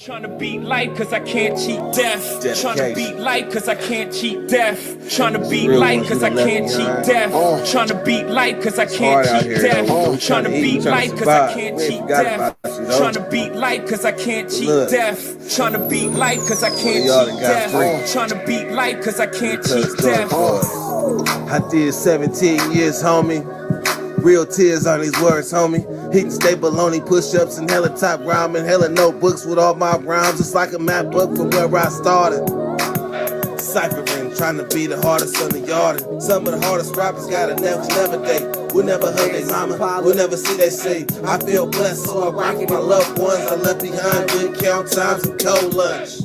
Trying to beat life cause I can't cheat death. Trying to beat life cause I can't cheat death. Trying to beat life cause I can't cheat death. Trying to beat life cause I can't cheat death. Trying to beat life cause I can't cheat death. Trying to beat life cause I can't cheat death. Trying to beat life cause I can't cheat death. Trying to beat life cause I can't cheat death. I did 17 years, homie. Real tears on these words, homie. Hitting staple only push-ups and hella top rhyming, hella notebooks with all my rhymes. It's like a map book from where I started. Ciphering, trying to be the hardest on the yard. Some of the hardest rappers got a never day. We'll never hug their mama, we'll never see they say. I feel blessed, so I rock with my loved ones. I left behind good count times and cold lunch.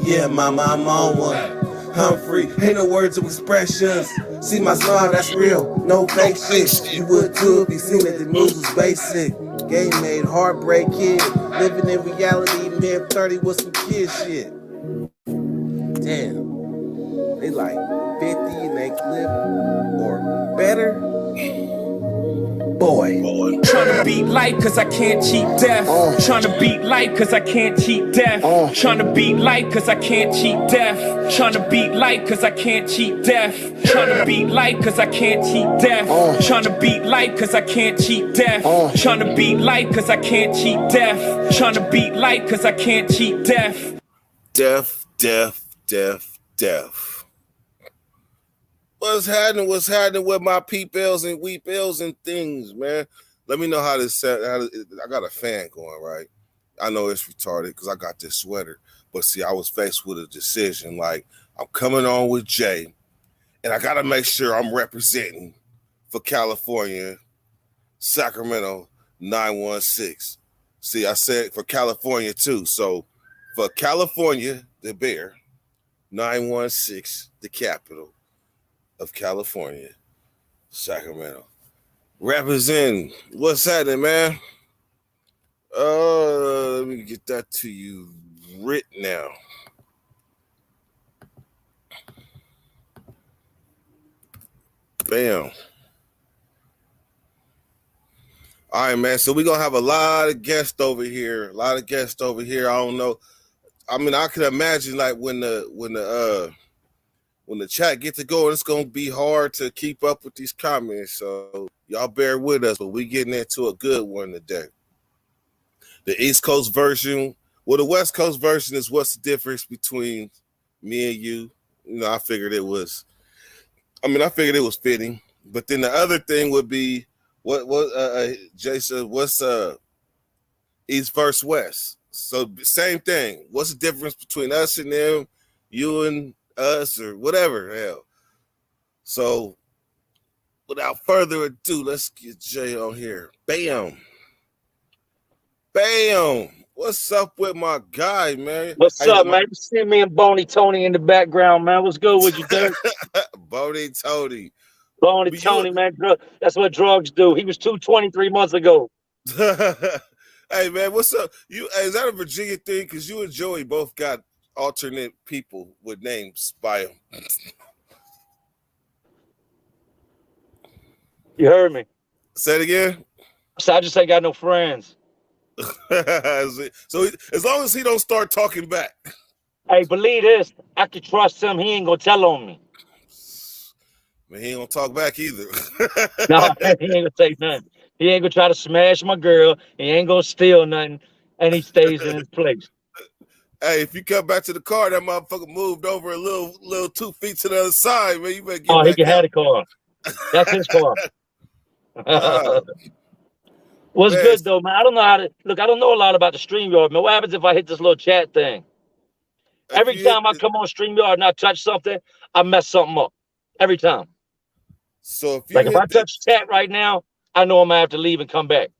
Yeah, mama, I'm on one. I'm free, ain't no words of expressions. See my smile, that's real, no fake shit. You would too if you seen that the moves was basic. Game made, heartbreak kid. Living in reality, mid 30 with some kid shit. Damn, they like 50 and they clip or better. Boy. Trying to beat life cause I can't cheat death. Trying to beat life cause I can't cheat death. Trying to beat life cause I can't cheat death. Trying to beat life cause I can't cheat death. Trying to beat life cause I can't cheat death. Trying to beat life cause I can't cheat death. Trying to beat life cause I can't cheat death. Trying to beat life cause I can't cheat death. Death. What's happening with my peepels and weepels and things, man? Let me know how this set. I got a fan going, right? I know it's retarded because I got this sweater. But see, I was faced with a decision. Like, I'm coming on with Jay, and I got to make sure I'm representing for California, Sacramento 916. See, I said for California, too. So, for California, the bear, 916, the capital of California, Sacramento. Representing. What's happening, man? Let me get that to you right now. Bam. All right, man. So we're gonna have a lot of guests over here. I don't know. I mean, I can imagine like when the chat gets to go, it's gonna be hard to keep up with these comments. So y'all bear with us, but we getting into a good one today. The East Coast version, well, the West Coast version is what's the difference between me and you. You know, I figured it was fitting. But then the other thing would be Jason, what's East versus West? So same thing. What's the difference between us and them, you and us, or whatever hell? So without further ado, let's get Jay on here. Bam. What's up with my guy, man? What's up, man? You see me and Boney Tony in the background, man. What's good with you, dude? Boney Tony, man. That's what drugs do. He was 223 months ago. Hey, man, what's up? Is that a Virginia thing? Because you and Joey both got alternate people with names by them. You heard me. Say it again. So I just ain't got no friends. So as long as he don't start talking back. Hey, believe this. I can trust him. He ain't gonna tell on me. Man, he ain't gonna talk back either. No, he ain't gonna say nothing. He ain't gonna try to smash my girl. He ain't gonna steal nothing. And he stays in his place. Hey, if you come back to the car, that motherfucker moved over a little 2 feet to the other side, man. You better get back he can out. have the car. That's his car. What's man, good though, man? I don't know a lot about the StreamYard, man. What happens if I hit this little chat thing? Every time I come on StreamYard and I touch something, I mess something up. Every time. So if I touch chat right now, I know I'm gonna have to leave and come back.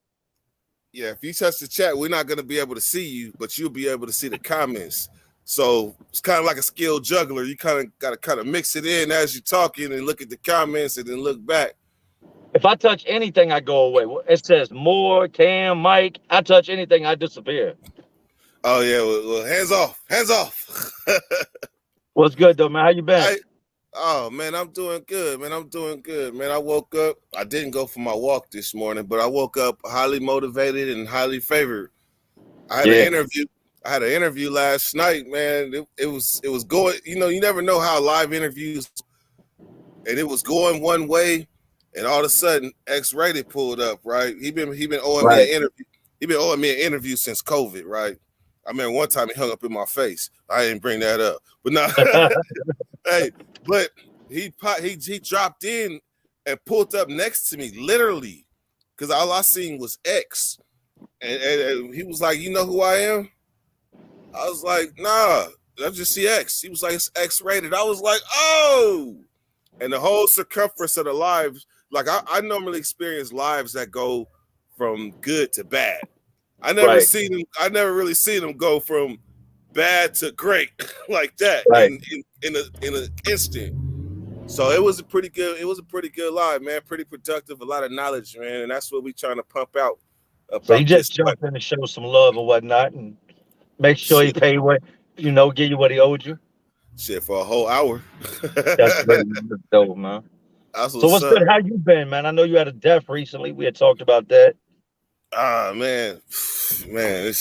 Yeah, if you touch the chat, we're not gonna be able to see you, but you'll be able to see the comments. So it's kind of like a skilled juggler. You gotta mix it in as you're talking and look at the comments and then look back. If I touch anything, I go away. It says more, Cam, Mike. I touch anything, I disappear. Oh yeah, well hands off. What's good though, man? How you been? Oh man, I'm doing good, man. I woke up. I didn't go for my walk this morning, but I woke up highly motivated and highly favored. I had an interview. I had an interview last night, man. It was going. You know, you never know how live interviews, and it was going one way, and all of a sudden, X-Rated pulled up. Right? He been owing me Right. an interview. He been owing me an interview since COVID. Right? I remember one time he hung up in my face. I didn't bring that up, but no. Hey, but he dropped in and pulled up next to me, literally, because all I seen was X, and he was like, "You know who I am?" I was like, "Nah, I just see X." He was like, "It's X-Rated." I was like, "Oh!" And the whole circumference of the lives, like I normally experience lives that go from good to bad. I never Right. really seen them go from bad to great like that Right. in an instant. So it was a pretty good live, man. Pretty productive, a lot of knowledge, man, and that's what we trying to pump out So he about just this. jumped in to show some love and whatnot, and make sure he Shit, paid what give you what he owed you. shit for a whole hour. That's great, man. That's dope, man. That's So what's what's up. good? How you been, man? I know you had a death recently. We had talked about that. Ah, man, man.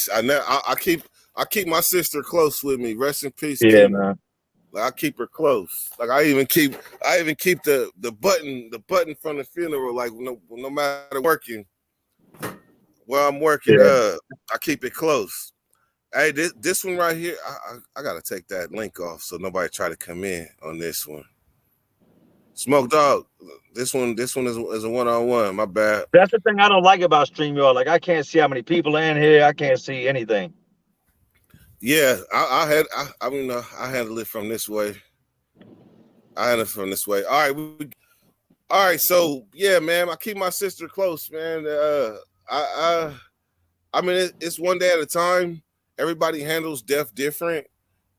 I keep my sister close with me. Rest in peace, Yeah, King. man. Like I keep her close. Like I even keep the button from the funeral. Like no matter working where I'm working, Yeah. I keep it close. Hey, this one right here, I gotta take that link off so nobody try to come in on this one. Smoke Dog, this one is a 1-on-1. My bad. That's the thing I don't like about StreamYard. Like I can't see how many people in here. I can't see anything. Yeah, I mean I handle it from this way. All right. So yeah, man, I keep my sister close, man. I mean, it's one day at a time. Everybody handles death different,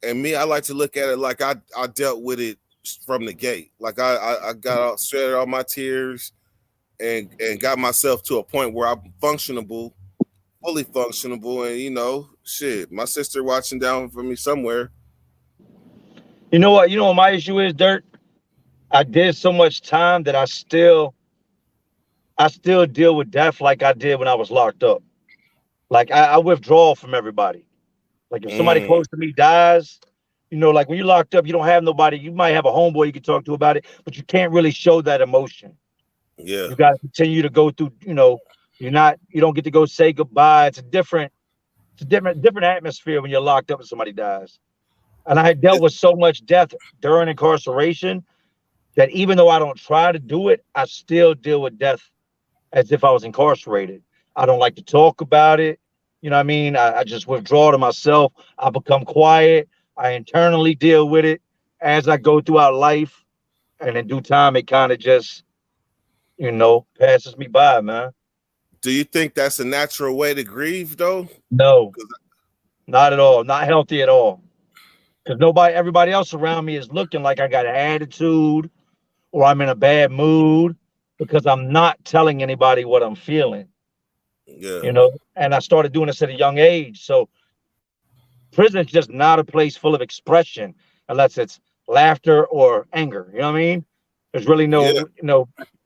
and me, I like to look at it like I dealt with it from the gate. Like I got out, shed all my tears, and got myself to a point where I'm functionable, fully functionable, and shit. My sister watching down for me somewhere. You know what? You know what my issue is, Dirt? I did so much time that I still deal with death like I did when I was locked up. Like I withdraw from everybody. Like if somebody Mm, close to me dies, like when you're locked up, you don't have nobody. You might have a homeboy you can talk to about it, but you can't really show that emotion. yeah. You got to continue to go through. You don't get to go say goodbye. It's a different atmosphere when you're locked up and somebody dies. And I had dealt with so much death during incarceration that even though I don't try to do it, I still deal with death as if I was incarcerated. I don't like to talk about it. You know what I mean? I just withdraw to myself. I become quiet. I internally deal with it as I go throughout life. And in due time, it kind of just, passes me by, man. Do you think that's a natural way to grieve, though? No, not at all. Not healthy at all. Because everybody else around me is looking like I got an attitude or I'm in a bad mood because I'm not telling anybody what I'm feeling. Yeah. And I started doing this at a young age. So prison is just not a place full of expression unless it's laughter or anger. You know what I mean? There's really Yeah.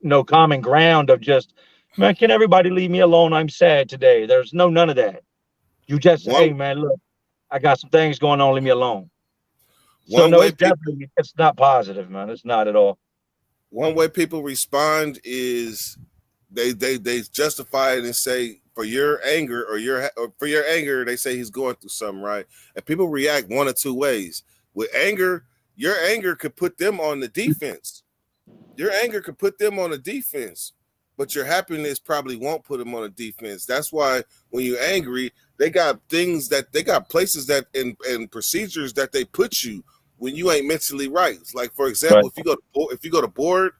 no common ground of just, man, can everybody leave me alone? I'm sad today. There's none of that. You just, One hey man, look, I got some things going on, leave me alone. So one no, way it's people definitely it's not positive, man. It's not at all. one way people respond is they justify it and say for your anger or for your anger they say he's going through something, right? And people react one or two ways. With anger, your anger could put them on the defense. Your anger could put them on the defense, but your happiness probably won't put them on the defense. That's why when you're angry, they got places that and procedures that they put you when you ain't mentally right. Like for example, Right. if you go to board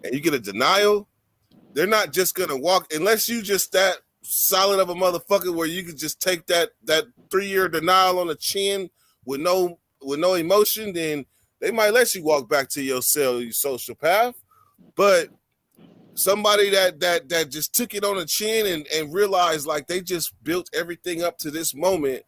and you get a denial, they're not just gonna walk unless you just that solid of a motherfucker where you could just take that 3-year denial on the chin with no emotion. Then they might let you walk back to your cell, your social path. But somebody that just took it on the chin and realized like they just built everything up to this moment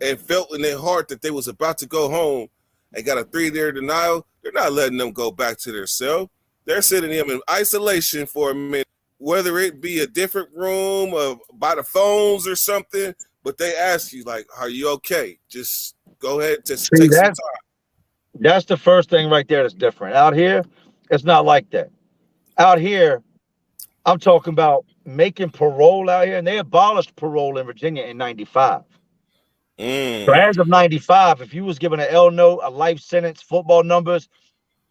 and felt in their heart that they was about to go home and got a 3-year denial, they're not letting them go back to their cell. They're sitting them in isolation for a minute, whether it be a different room or by the phones or something. but they ask you like, "Are you okay?" Just go ahead, just See, take some time. that's the first thing right there that's different. Out here, it's not like that. Out here, I'm talking about making parole out here, and they abolished parole in Virginia in '95. So Mm. as of '95, if you was given an L note, a life sentence, football numbers,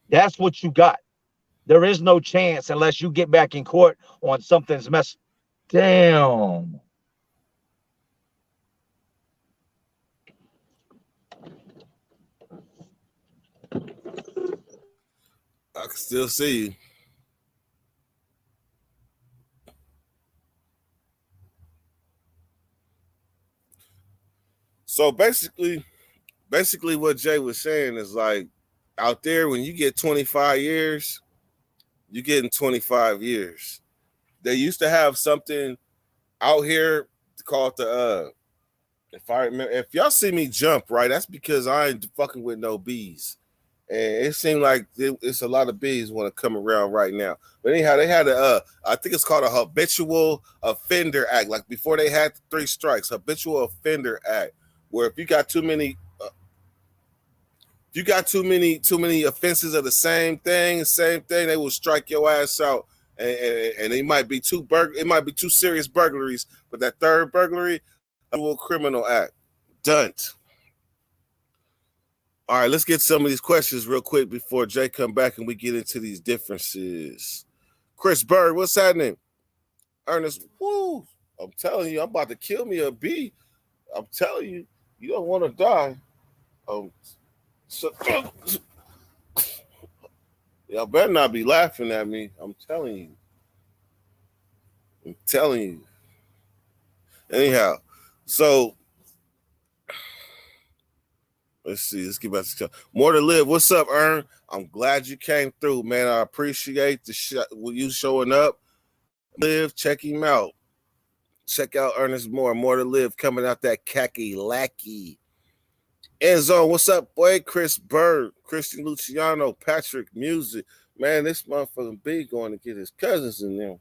that's what you got. There is no chance unless you get back in court on something's messed. Damn. I can still see you. So basically, what Jay was saying is like, out there when you get 25 years, you getting 25 years. They used to have something out here called the if I remember, if y'all see me jump, right, that's because I ain't fucking with no bees. And it seemed like it's a lot of bees want to come around right now. But anyhow, they had I think it's called a habitual offender act. Like before they had the 3 strikes, habitual offender act, where if you got too many offenses of the same thing, they will strike your ass out. And it might be it might be 2 serious burglaries, but that third burglary, a little criminal act. Done. All right, let's get some of these questions real quick before Jay come back and we get into these differences. Chris Bird, what's happening? Ernest, woo! I'm telling you, I'm about to kill me a bee. I'm telling you, you don't want to die. So, y'all better not be laughing at me. I'm telling you. I'm telling you. Anyhow, so let's see. Let's get back to more to live. What's up, Ern? I'm glad you came through, man. I appreciate you showing up. Live, check him out. Check out Ernest More to live coming out that khaki lackey. End zone, what's up, boy? Chris Bird, Christian Luciano, Patrick Music. Man, this motherfucking B going to get his cousins in there.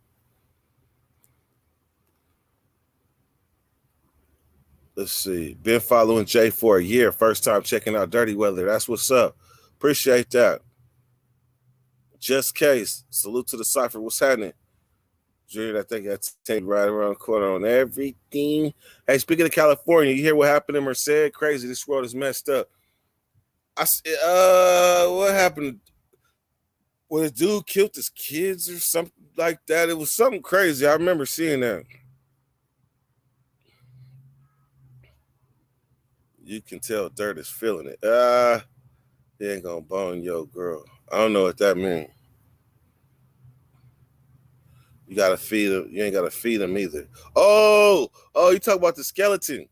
Let's see. Been following Jay for a year. First time checking out Dirty Weather. That's what's up. Appreciate that. Just Case. Salute to the Cypher. What's happening? Junior, I think that's right around the corner on everything. Hey, speaking of California, you hear what happened in Merced? Crazy. This world is messed up. What happened? Well, the dude killed his kids or something like that. It was something crazy. I remember seeing that. You can tell Dirt is feeling it. He ain't gonna bone your girl. I don't know what that means. You gotta feed him. You ain't gotta feed him either. Oh, you talk about the skeleton.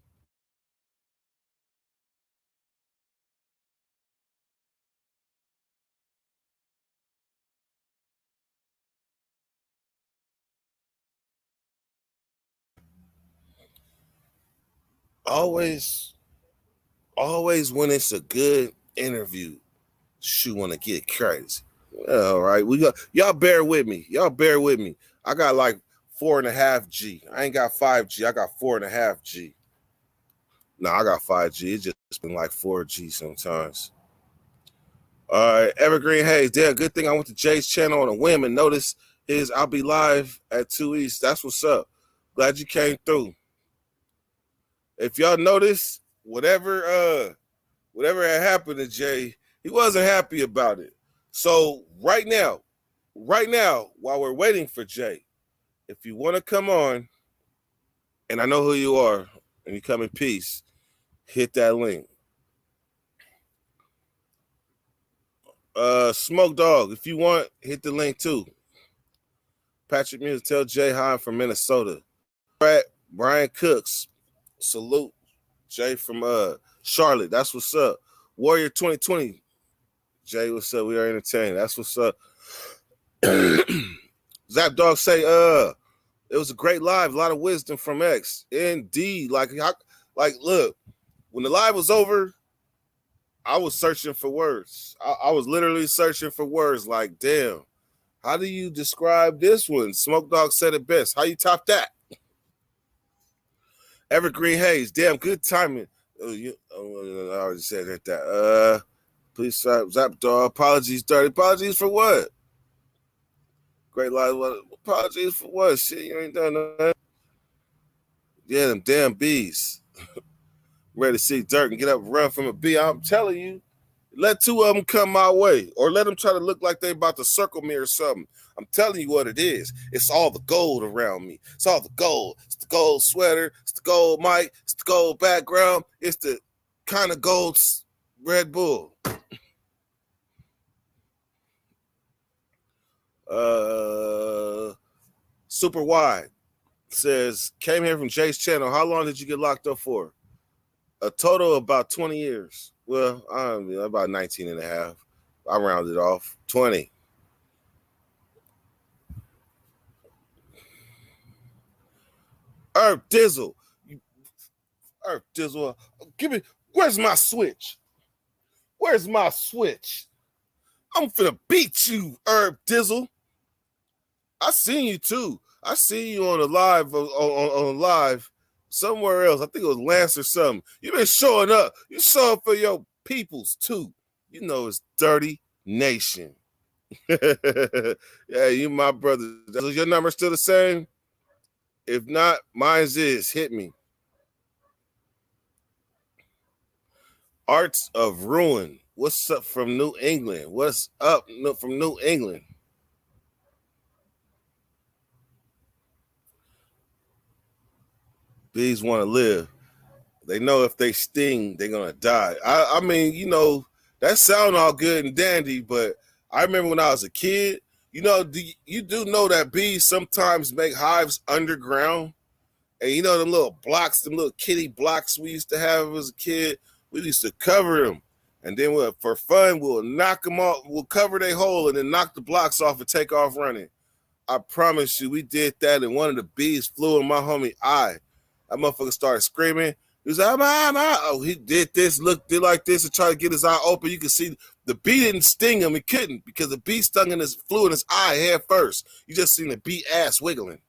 Always when it's a good interview, she want to get crazy. All right, we got y'all. Bear with me. I got like 4.5G. I ain't got 5G. I got 4.5G. No, I got 5G. It's just been like 4G sometimes. All right, Evergreen Hayes. Damn, good thing I went to Jay's channel on a whim and noticed I'll be live at 2 East. That's what's up. Glad you came through. If y'all notice, whatever had happened to Jay, he wasn't happy about it. So right now, while we're waiting for Jay, if you want to come on, and I know who you are, and you come in peace, hit that link. Smoke Dog, if you want, hit the link too. Patrick Music, tell Jay hi, I'm from Minnesota. Brian Cooks, salute. Jay from Charlotte, that's what's up. Warrior 2020, Jay, what's up? We are entertained. That's what's up. Zap Dog say, it was a great live, a lot of wisdom from X. Indeed. Like, look, when the live was over, I was searching for words. I was literally searching for words like, damn, how do you describe this one? Smoke Dog said it best. How you top that? Evergreen Hayes, damn good timing. I already said that. Please zap dog. Apologies, dirty. Apologies for what? Great live. Apologies for what? Shit, you ain't done nothing. Yeah, them damn bees. Ready to see dirt and get up and run from a bee. I'm telling you, let two of them come my way, or let them try to look like they about to circle me or something. I'm telling you what it is. It's all the gold around me. It's all the gold. It's the gold sweater. It's the gold mic. It's the gold background. It's the kind of gold Red Bull. Super Wide says, came here from Jay's channel. How long did you get locked up for? A total of about 20 years. Well, about 19 and a half. I rounded off. 20. Herb Dizzle. Herb Dizzle. Give me, where's my switch? Where's my switch? I'm finna beat you, Herb Dizzle. I seen you too. I seen you on a live on live somewhere else. I think it was Lance or something. You been showing up. You show up for your peoples too. You know it's Dirty Nation. Yeah, you my brother. Is your number still the same? If not, mine's is. Hit me. Arts of Ruin. What's up from New England? What's up from New England? Bees want to live. They know if they sting, they're gonna die. I mean, you know, that sound all good and dandy, but I remember when I was a kid, you know, you do know that bees sometimes make hives underground. And you know them little blocks, them little kitty blocks we used to have as a kid, we used to cover them. And then for fun, we'll knock them off, we'll cover their hole and then knock the blocks off and take off running. I promise you, we did that, and one of the bees flew in my homie eye. That motherfucker started screaming. He was like, oh, he did this, did like this, and tried to get his eye open. You can see the bee didn't sting him. He couldn't because the bee flew in his eye head first. You just seen the bee ass wiggling.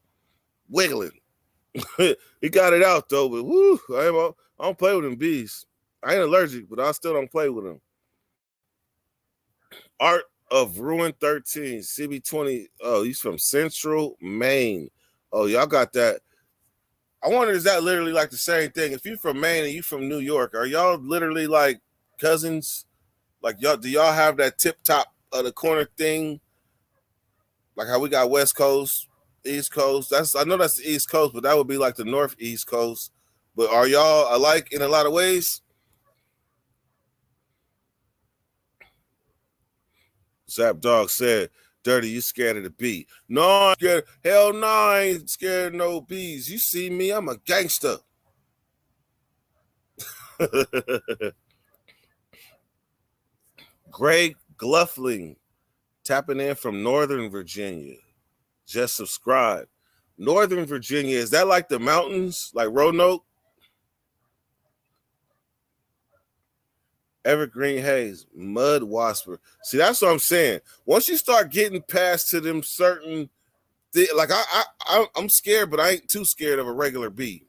He got it out though, but whoo, I don't play with them bees. I ain't allergic, but I still don't play with them. Art of Ruin 13, CB20. Oh, he's from Central Maine. Oh, y'all got that. I wonder, is that literally like the same thing? If you from Maine and you from New York, are y'all literally like cousins? Like y'all, do y'all have that tip top of the corner thing? Like how we got West Coast, East Coast. I know that's the East Coast, but that would be like the Northeast Coast. But are y'all alike in a lot of ways? Zap Dog said, Dirty, you scared of the bee. No, I'm scared. Hell no, I ain't scared of no bees. You see me, I'm a gangster. Greg Gluffling tapping in from Northern Virginia. Just subscribe. Northern Virginia, is that like the mountains, like Roanoke? Evergreen Hayes, Mud Wasper. See, that's what I'm saying. Once you start getting past to them certain like I'm scared, but I ain't too scared of a regular bee.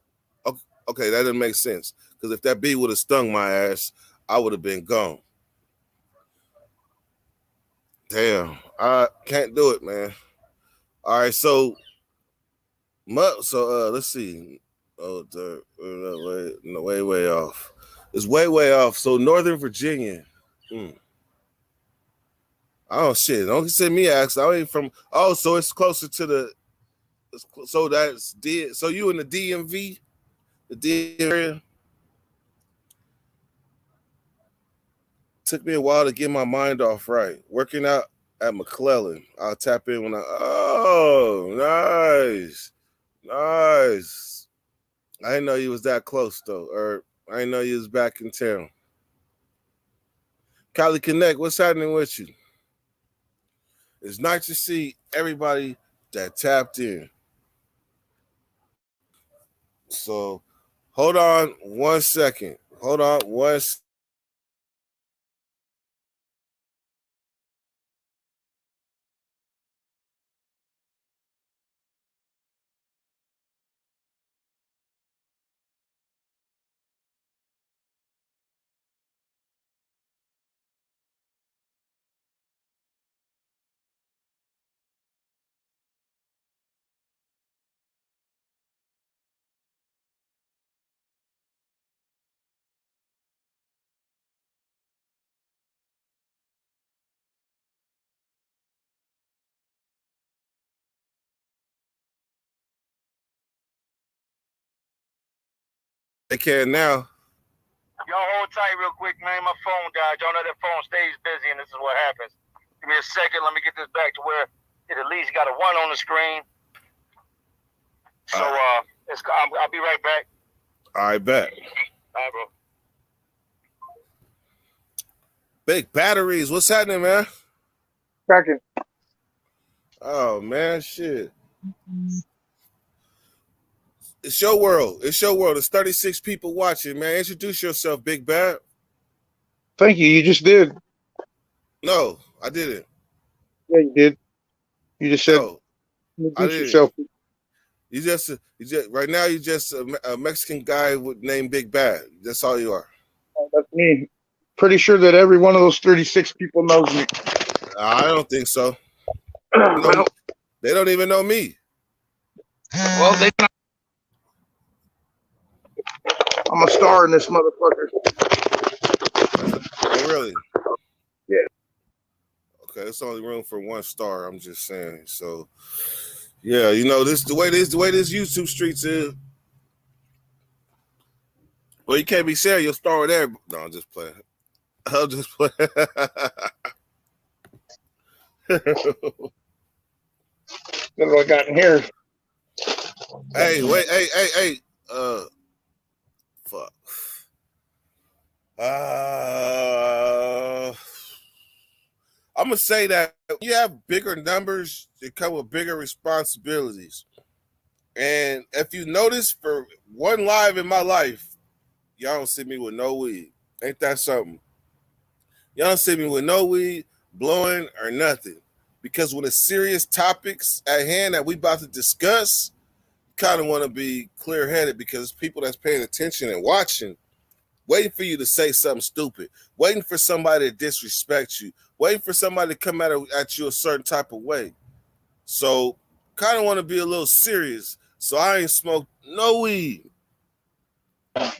Okay, that doesn't make sense. Because if that bee would have stung my ass, I would have been gone. Damn, I can't do it, man. All right, so let's see. Oh, way off. It's way off. So Northern Virginia. Oh shit! Don't send me ask. I ain't from. Oh, so it's closer to the. So that's D. So you in the DMV, the D area. Took me a while to get my mind off right. Working out at McClellan. I'll tap in when I. Oh, nice. I didn't know you was that close though, or I didn't know you was back in town. Cali Connect, what's happening with you? It's nice to see everybody that tapped in. So, hold on 1 second. Hold on one second. They can now. Y'all hold tight real quick, man. My phone died. Y'all know that phone stays busy, and this is what happens. Give me a second. Let me get this back to where it at least got a 1 on the screen. So I'll be right back. I bet. All right, bro. Big batteries. What's happening, man? Cracking. Oh man, shit. It's your world. It's your world. There's 36 people watching, man. Introduce yourself, Big Bad. Thank you. You just did. No, I didn't. Yeah, you did. You just said No, I introduce didn't. yourself. You just right now. You just a Mexican guy named Big Bad. That's all you are. That's me. Pretty sure that every one of those 36 people knows me. I don't think so. Well, They don't even know me. well, I'm a star in this motherfucker. Oh, really? Yeah. Okay, it's only room for 1 star. I'm just saying. So, yeah, you know this the way this YouTube streets is. Well, you can't be sharing your star there. No, I'm just playing. I'll just play. That's what I got in here. Hey, wait, hey. Fuck. I'm gonna say that you have bigger numbers, they come with bigger responsibilities. And if you notice, for one live in my life, y'all don't see me with no weed. Ain't that something? Y'all don't see me with no weed, blowing, or nothing. Because when it's serious topics at hand that we about to discuss, you kind of want to be clear-headed because people that's paying attention and watching, waiting for you to say something stupid, waiting for somebody to disrespect you, waiting for somebody to come at you a certain type of way. So kind of want to be a little serious. So I ain't smoked no weed. Why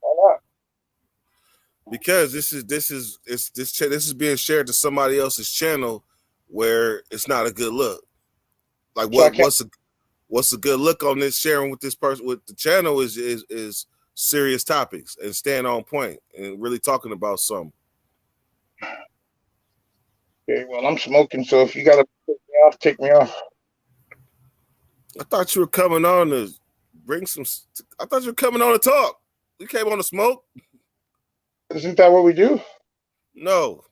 not? Because this is being shared to somebody else's channel where it's not a good look. Like what's a good look on this sharing with this person with the channel is serious topics and staying on point and really talking about something. Okay, well, I'm smoking, so if you got to take me off. I thought you were coming on to bring some. I thought you were coming on to talk. You came on to smoke. Isn't that what we do? No,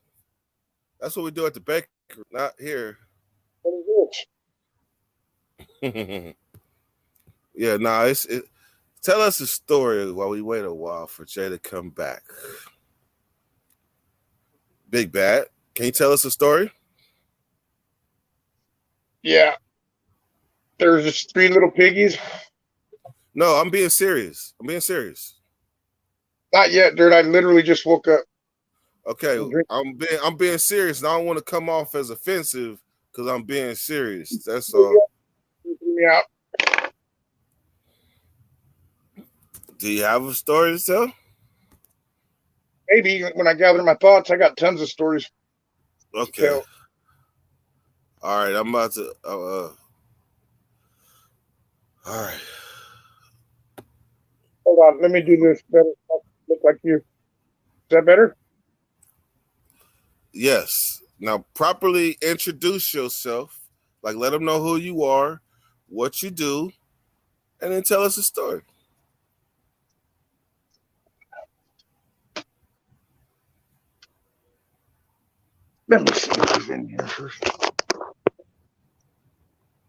that's what we do at the bakery, not here. What is Yeah, nah. Tell us a story while we wait a while for Jay to come back. Big Bad, can you tell us a story? Yeah. There's just 3 little piggies. No, I'm being serious. Not yet, dude. I literally just woke up. Okay, I'm being serious, and I don't want to come off as offensive because I'm being serious. That's all. Me out. Do you have a story to tell? Maybe when I gather my thoughts, I got tons of stories. Okay. All right, I'm about to. All right. Hold on, let me do this better. Look like you. Is that better? Yes. Now, properly introduce yourself. Like, let them know who you are, what you do, and then tell us a story. Let me see who's in here first.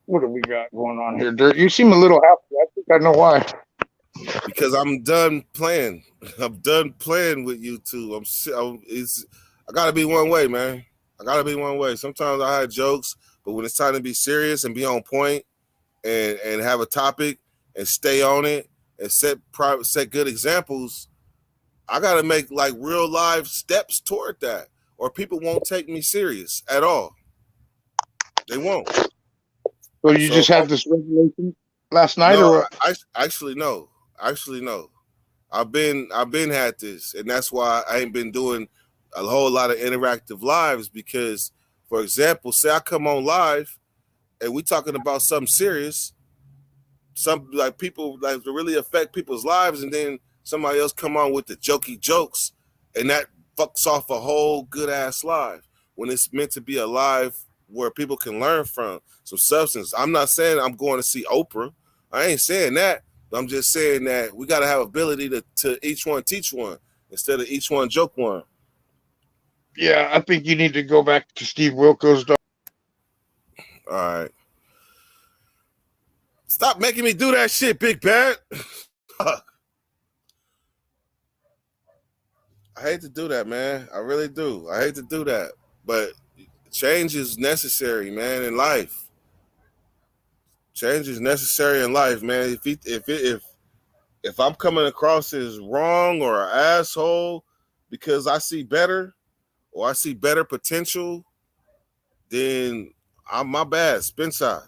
What do we got going on here, Dirt? You seem a little happy. I think I know why. Because I'm done playing. I'm done playing with YouTube. I gotta be one way, man. I gotta be one way. Sometimes I have jokes, but when it's time to be serious and be on point and have a topic and stay on it and set good examples, I gotta make like real live steps toward that, or people won't take me serious at all. They won't. So you just had this revelation last night, no, or what? Actually no. I've been had this, and that's why I ain't been doing a whole lot of interactive lives because, for example, say I come on live and we talking about something serious, some like people like to really affect people's lives, and then somebody else come on with the jokey jokes, and that fucks off a whole good ass live when it's meant to be a live where people can learn from some substance. I'm not saying I'm going to see Oprah. I ain't saying that. I'm just saying that we got to have ability to each one teach one instead of each one joke one. Yeah, I think you need to go back to Steve Wilkos. All right. Stop making me do that shit, Big Bad. I hate to do that, man. I really do. I hate to do that. But change is necessary, man, in life. Change is necessary in life, man. If I'm coming across as wrong or an asshole because I see better or I see better potential, then I'm my bad. Spencer.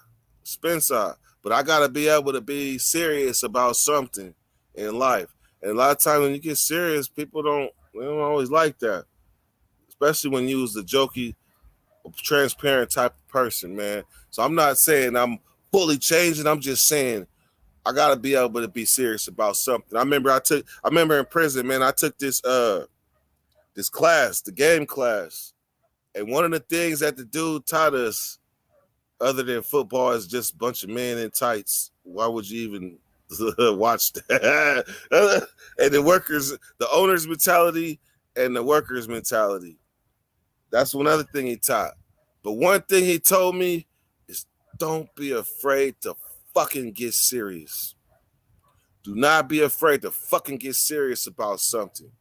But I gotta be able to be serious about something in life. And a lot of times when you get serious, people don't always like that. Especially when you was the jokey, transparent type of person, man. So I'm not saying I'm fully changing. I'm just saying I gotta be able to be serious about something. I remember in prison, man, I took this class, the game class. And one of the things that the dude taught us, other than football, is just a bunch of men in tights. Why would you even watch that? And the owner's mentality and the worker's mentality. That's one other thing he taught. But one thing he told me is don't be afraid to fucking get serious. Do not be afraid to fucking get serious about something.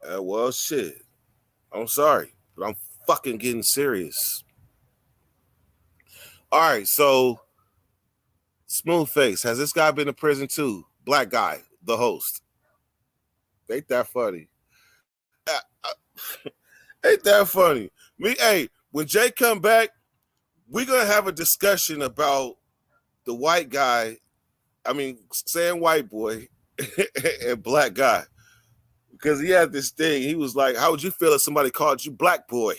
Well, shit. I'm sorry, but I'm fucking getting serious. All right, so Smooth Face, has this guy been to prison too? Black guy, the host. Ain't that funny? Ain't that funny? When Jay come back, we're gonna have a discussion about the white guy. I mean, saying white boy and black guy. Because he had this thing. He was like, how would you feel if somebody called you black boy?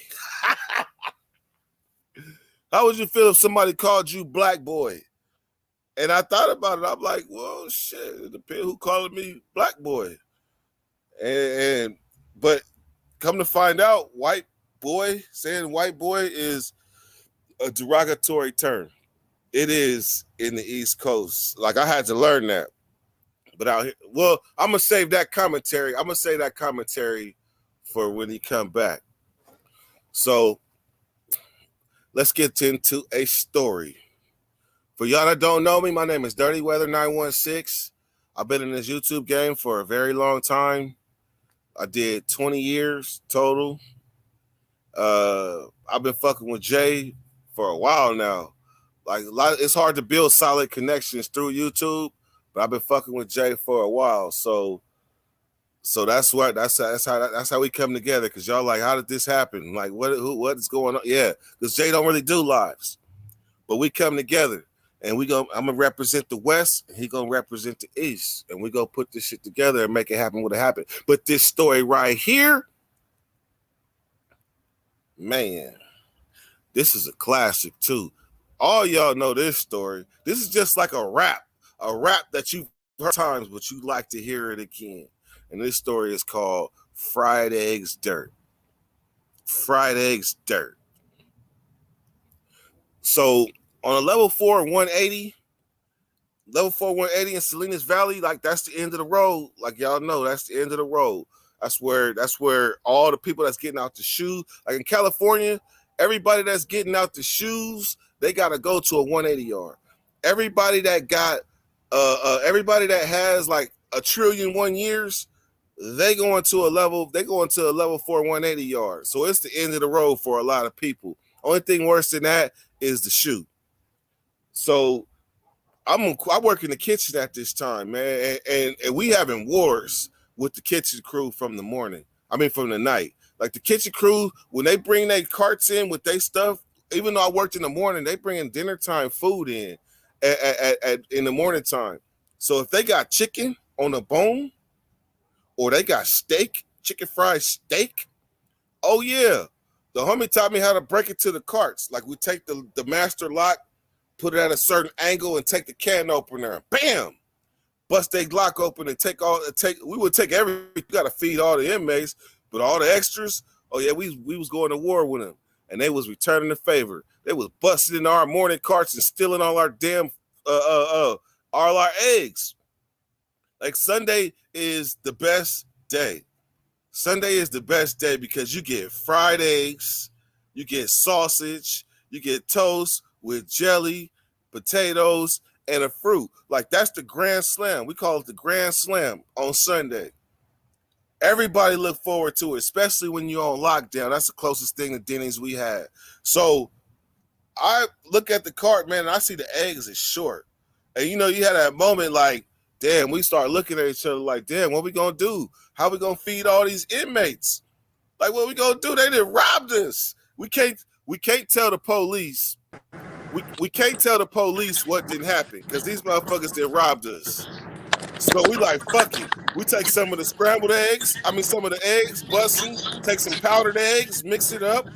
How would you feel if somebody called you black boy? And I thought about it. I'm like, well, shit, it depends who calling me black boy. But come to find out, saying white boy is a derogatory term. It is in the East Coast. Like, I had to learn that. But out here, well, I'm gonna save that commentary. I'm gonna say that commentary for when he come back. So let's get into a story. For y'all that don't know me, my name is Dirty Weather 916. I've been in this YouTube game for a very long time. I did 20 years total. I've been fucking with Jay for a while now. Like it's hard to build solid connections through YouTube, but I've been fucking with Jay for a while. So that's how we come together. Cause y'all like, how did this happen? Like what is going on? Yeah, because Jay don't really do lives, but we come together and I'm gonna represent the West, and he gonna represent the East, and we gonna put this shit together and make it happen what it happened. But this story right here, man, this is a classic too. All y'all know this story. This is just like a rap that you've heard times, but you like to hear it again. And this story is called Fried Eggs Dirt. Fried Eggs Dirt. So on a level 180 in Salinas Valley, like that's the end of the road. Like y'all know, that's the end of the road. That's where all the people that's getting out the shoes, like in California, everybody that's getting out the shoes, they gotta go to a 180 yard. Everybody that has like a trillion 1 years, they go into a level 4 180 yard. So it's the end of the road for a lot of people. Only thing worse than that is the shoe. So I work in the kitchen at this time, man, and we having wars with the kitchen crew from the night. Like the kitchen crew, when they bring their carts in with their stuff, even though I worked in the morning, they bring in dinner time food in in the morning time. So if they got chicken on the bone or they got chicken fried steak, oh yeah. The homie taught me how to break it to the carts. Like we take the master lock put it at a certain angle, and take the can opener, bam, bust their Glock open and we would take everything. You got to feed all the inmates, but all the extras, oh yeah, we was going to war with them, and they was returning the favor. They was busting into our morning carts and stealing all our damn all our eggs. Like Sunday is the best day. Sunday is the best day because you get fried eggs, you get sausage, you get toast with jelly, potatoes, and a fruit. Like that's the grand slam. We call it the grand slam on Sunday. Everybody look forward to it, especially when you're on lockdown. That's the closest thing to Denny's we had. So I look at the cart, man, and I see the eggs is short. And you had that moment like, damn, we start looking at each other like, damn, what we gonna do? How we gonna feed all these inmates? Like, what we gonna do? They done robbed us. We can't tell the police. We can't tell the police what didn't happen because these motherfuckers did robbed us. So we like, fuck it. We take some of the scrambled eggs, some of the eggs, bust them, take some powdered eggs, mix it up,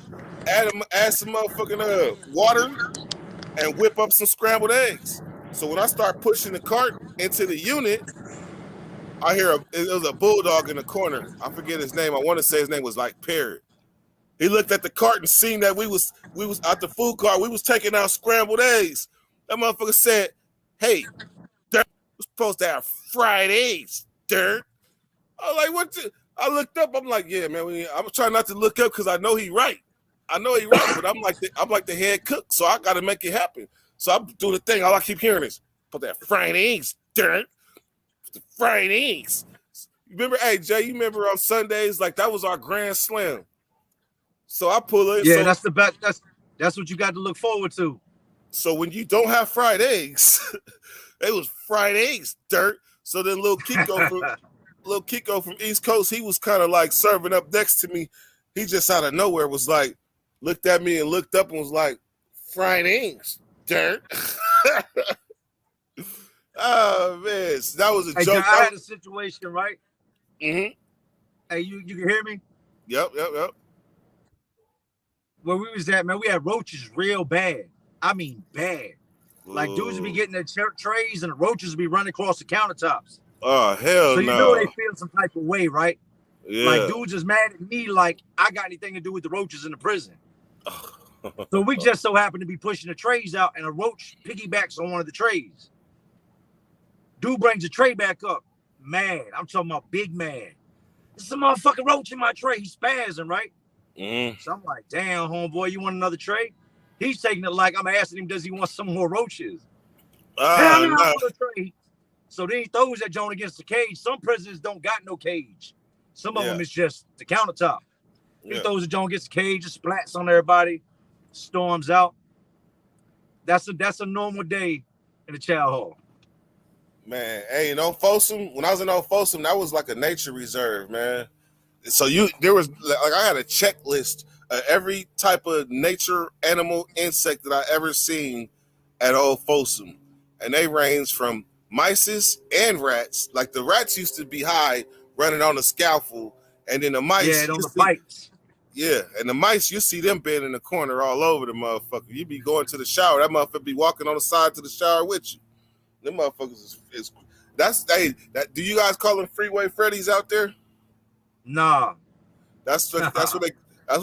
add some motherfucking water, and whip up some scrambled eggs. So when I start pushing the cart into the unit, I hear it was a bulldog in the corner. I forget his name. I want to say his name was like Parrot. He looked at the cart and seen that we was out the food cart. We was taking out scrambled eggs. That motherfucker said, "Hey, Dirt, we're supposed to have fried eggs, Dirt." I was like, "What?" I looked up. I'm like, "Yeah, man." I'm trying not to look up because I know he right. But I'm like the head cook, so I got to make it happen. So I'm doing the thing. All I keep hearing is, "Put that fried eggs, Dirt. The fried eggs." Remember, hey Jay, you remember on Sundays, like that was our grand slam. So I pull it. Yeah, so, that's the best. That's what you got to look forward to. So when you don't have fried eggs, it was fried eggs, Dirt. So then little Kiko from East Coast, he was kind of like serving up next to me. He just out of nowhere was like, looked at me and looked up and was like, fried eggs, Dirt. Oh man, so that was a joke. I had a situation, right? Mm-hmm. Hey, you can hear me? Yep. Where we was at, man, we had roaches real bad. I mean, bad. Like dudes would be getting their trays and the roaches would be running across the countertops. Oh hell no! So you know they feel some type of way, right? Yeah. Like dudes is mad at me, like I got anything to do with the roaches in the prison. So we just so happen to be pushing the trays out, and a roach piggybacks on one of the trays. Dude brings the tray back up. Mad. I'm talking about big mad. There's a motherfucking roach in my tray. He's spazzing, right? So I'm like, damn, homeboy, you want another tray? He's taking it like I'm asking him, does he want some more roaches? No. Tray. So then he throws that joint against the cage. Some prisons don't got no cage. Some of them is just the countertop. He throws the joint against the cage, just splats on everybody, storms out. That's a normal day in the chow hall. Man, hey, in Old Folsom, when I was in Old Folsom, that was like a nature reserve, man. So there was like I had a checklist of every type of nature, animal, insect that I ever seen at Old Folsom, and they range from mice and rats. Like the rats used to be high, running on the scaffold, and then the mice, on the pipes. Yeah, and the mice, you see them bed in the corner all over the motherfucker. You be going to the shower, that motherfucker be walking on the side to the shower with you. Them motherfuckers is do you guys call them Freeway Freddies out there? Nah. That's what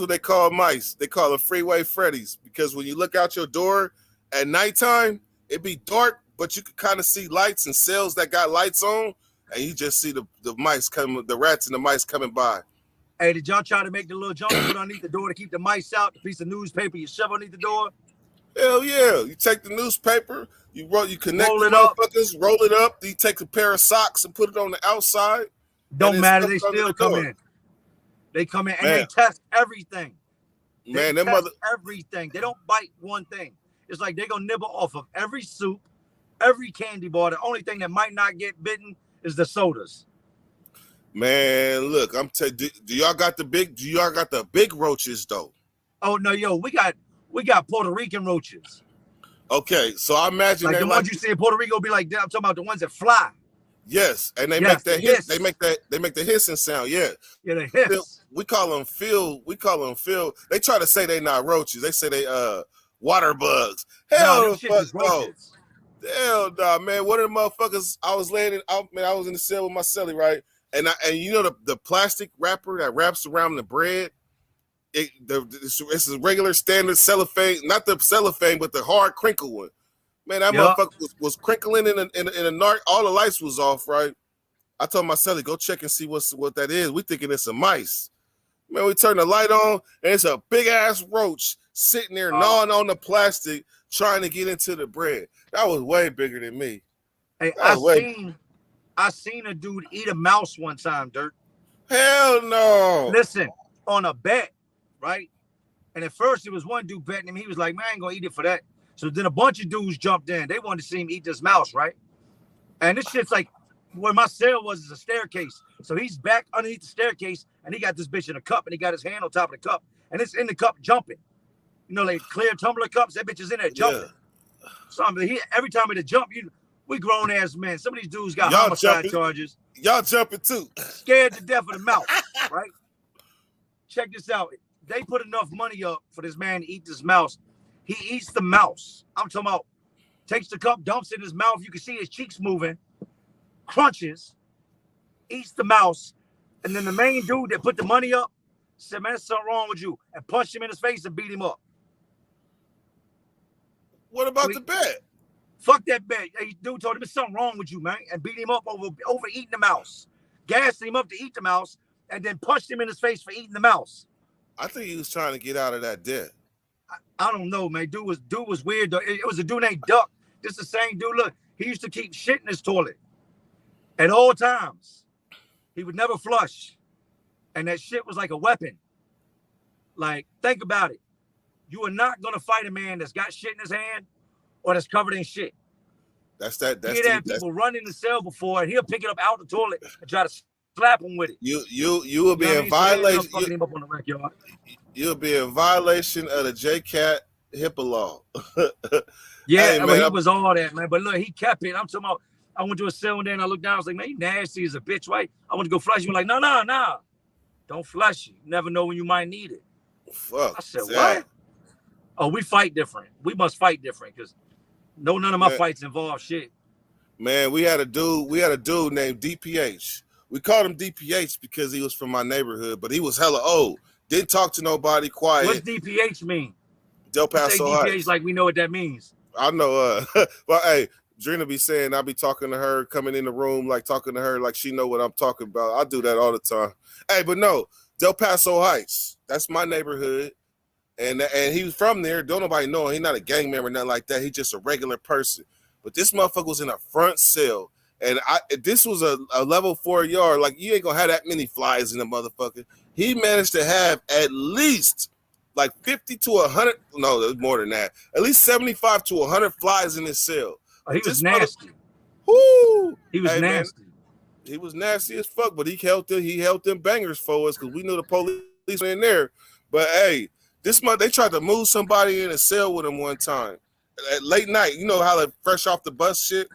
they call mice. They call them Freeway Freddies because when you look out your door at nighttime, it be dark, but you can kind of see lights and cells that got lights on, and you just see the mice coming, the rats and the mice coming by. Hey, did y'all try to make the little jump put underneath the door to keep the mice out? The piece of newspaper you shove underneath the door? Hell yeah. You take the newspaper, you connect the motherfuckers, roll it up, you take a pair of socks and put it on the outside. Don't matter, they still come in. They come in and they test everything. They test everything. They don't bite one thing. It's like they're gonna nibble off of every soup, every candy bar. The only thing that might not get bitten is the sodas. Man, look, I'm telling you, do y'all got the big roaches though? Oh no, yo, we got Puerto Rican roaches. Okay, so I imagine like the ones you see in Puerto Rico be like that. I'm talking about the ones that fly. Yes, and they make that hiss. They make the hissing sound. Yeah, the hiss. We call them field. They try to say they not roaches. They say they Water bugs. No, Hell them the shits fuck is no. roaches. Hell no, man. One of the motherfuckers, I was laying in, I was in the cell with my celly, right? And you know the plastic wrapper that wraps around the bread? It's a regular standard cellophane, not the cellophane, but the hard crinkle one. Man, that Yup. motherfucker was crinkling in a narc. All the lights was off, right? I told my celly, go check and see what that is. We thinking it's some mice. Man, we turn the light on, and it's a big ass roach sitting there gnawing on the plastic, trying to get into the bread. That was way bigger than me. Hey, I seen a dude eat a mouse one time, Dirt. Hell no. Listen, on a bet, right? And at first it was one dude betting him. He was like, man, I ain't gonna eat it for that. So then a bunch of dudes jumped in. They wanted to see him eat this mouse, right? And this shit's like where my cell was is a staircase. So he's back underneath the staircase and he got this bitch in a cup and he got his hand on top of the cup and it's in the cup jumping. You know, like clear tumbler cups, that bitch is in there jumping. Yeah. So I mean, every time it jump, we grown ass men. Some of these dudes got homicide charges. Y'all jumping too. Scared to death of the mouse, right? Check this out. They put enough money up for this man to eat this mouse. He eats the mouse. I'm talking about takes the cup, dumps it in his mouth. You can see his cheeks moving, crunches, eats the mouse. And then the main dude that put the money up said, man, there's something wrong with you, and punched him in his face and beat him up. What about the bet? Fuck that bet. Hey, dude told him there's something wrong with you, man, and beat him up over eating the mouse. Gassed him up to eat the mouse, and then punched him in his face for eating the mouse. I think he was trying to get out of that debt. I don't know, man. Dude was weird though. It was a dude named Duck. This is the same dude. Look, he used to keep shit in his toilet at all times. He would never flush, and that shit was like a weapon. Like, think about it. You are not gonna fight a man that's got shit in his hand or that's covered in shit. That's he had people run in the cell before, and he'll pick it up out the toilet and try to slap him with it. You will be in violation. You'll be in violation of the JCAT HIPAA law. Yeah, hey, man, he was all that, man. But look, he kept it. I'm talking about. I went to a cell one day and I looked down. I was like, man, you nasty as a bitch, right? I went to go flush. You were like, no, don't flush it. You never know when you might need it. Fuck. I said, what? Oh, we fight different. We must fight different because none of my fights involve shit. Man, we had a dude named DPH. We called him DPH because he was from my neighborhood, but he was hella old. Didn't talk to nobody, quiet. What's DPH mean? Del Paso Heights. DPH like we know what that means. I know. Well, hey, Drina be saying I be talking to her, coming in the room, like talking to her like she know what I'm talking about. I do that all the time. Hey, but no, Del Paso Heights. That's my neighborhood. And he was from there. Don't nobody know him. He's not a gang member, nothing like that. He's just a regular person. But this motherfucker was in a front cell. And this was a level 4 yard. Like, you ain't gonna have that many flies in the motherfucker. He managed to have at least like 50 to 100. No, there's more than that. At least 75 to 100 flies in his cell. Oh, he was nasty. Whoo! He was nasty. Man, he was nasty as fuck, but he held them bangers for us because we knew the police were in there. But hey, this month they tried to move somebody in a cell with him one time at late night. You know how they fresh off the bus shit.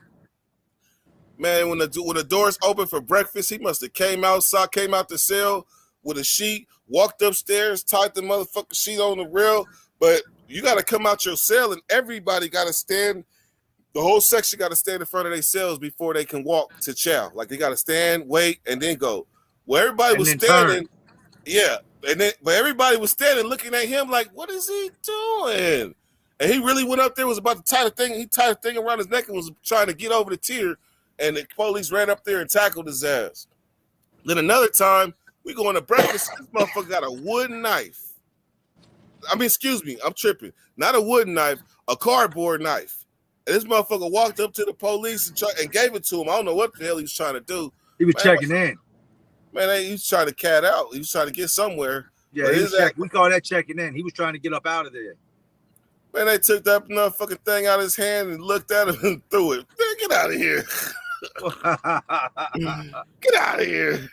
Man, when the doors open for breakfast, he must have came out the cell with a sheet, walked upstairs, tied the motherfucking sheet on the rail. But you got to come out your cell, and everybody got to stand. The whole section got to stand in front of their cells before they can walk to chow. Like, they got to stand, wait, and then go. Well, everybody was standing. Yeah, but everybody was standing looking at him like, what is he doing? And he really went up there, was about to tie the thing. He tied a thing around his neck and was trying to get over the tier. And the police ran up there and tackled his ass. Then another time, we going to breakfast. This motherfucker got a wooden knife. I mean, excuse me, I'm tripping. Not a wooden knife, a cardboard knife. And this motherfucker walked up to the police and gave it to him. I don't know what the hell he was trying to do. He was checking in. Man, he was trying to cat out. He was trying to get somewhere. Yeah, we call that checking in. He was trying to get up out of there. Man, they took that motherfucking thing out of his hand and looked at him and threw it. Man, get out of here. Get out of here.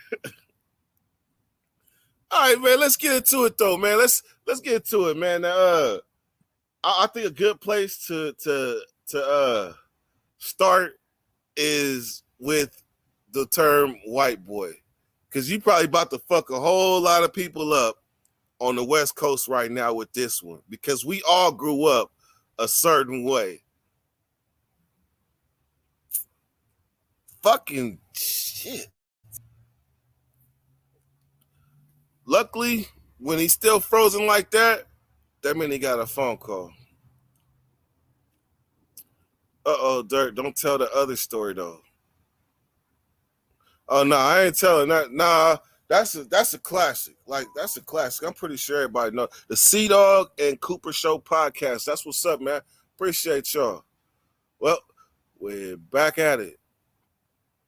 All right, man, let's get into it though, man. Let's get into it, man. I think a good place to start is with the term white boy. Because you probably about to fuck a whole lot of people up on the West Coast right now with this one. Because we all grew up a certain way. Fucking shit. Luckily, when he's still frozen like that means he got a phone call. Uh-oh, Dirt, don't tell the other story though. Oh no, I ain't telling that. Nah, that's a classic. Like that's a classic. I'm pretty sure everybody know the Sea Dog and Cooper Show podcast. That's what's up, man. Appreciate y'all. Well, we're back at it.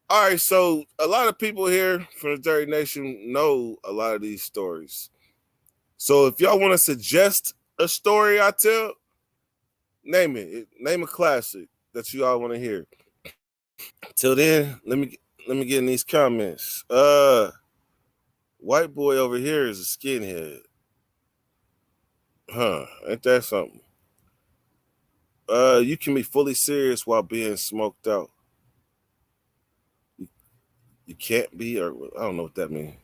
All right, so a lot of people here from the Dirty Nation know a lot of these stories. So if y'all want to suggest a story I tell, name it. Name a classic that you all want to hear. Till then, let me get in these comments. White boy over here is a skinhead. Huh, ain't that something? You can be fully serious while being smoked out. You can't be, or I don't know what that means.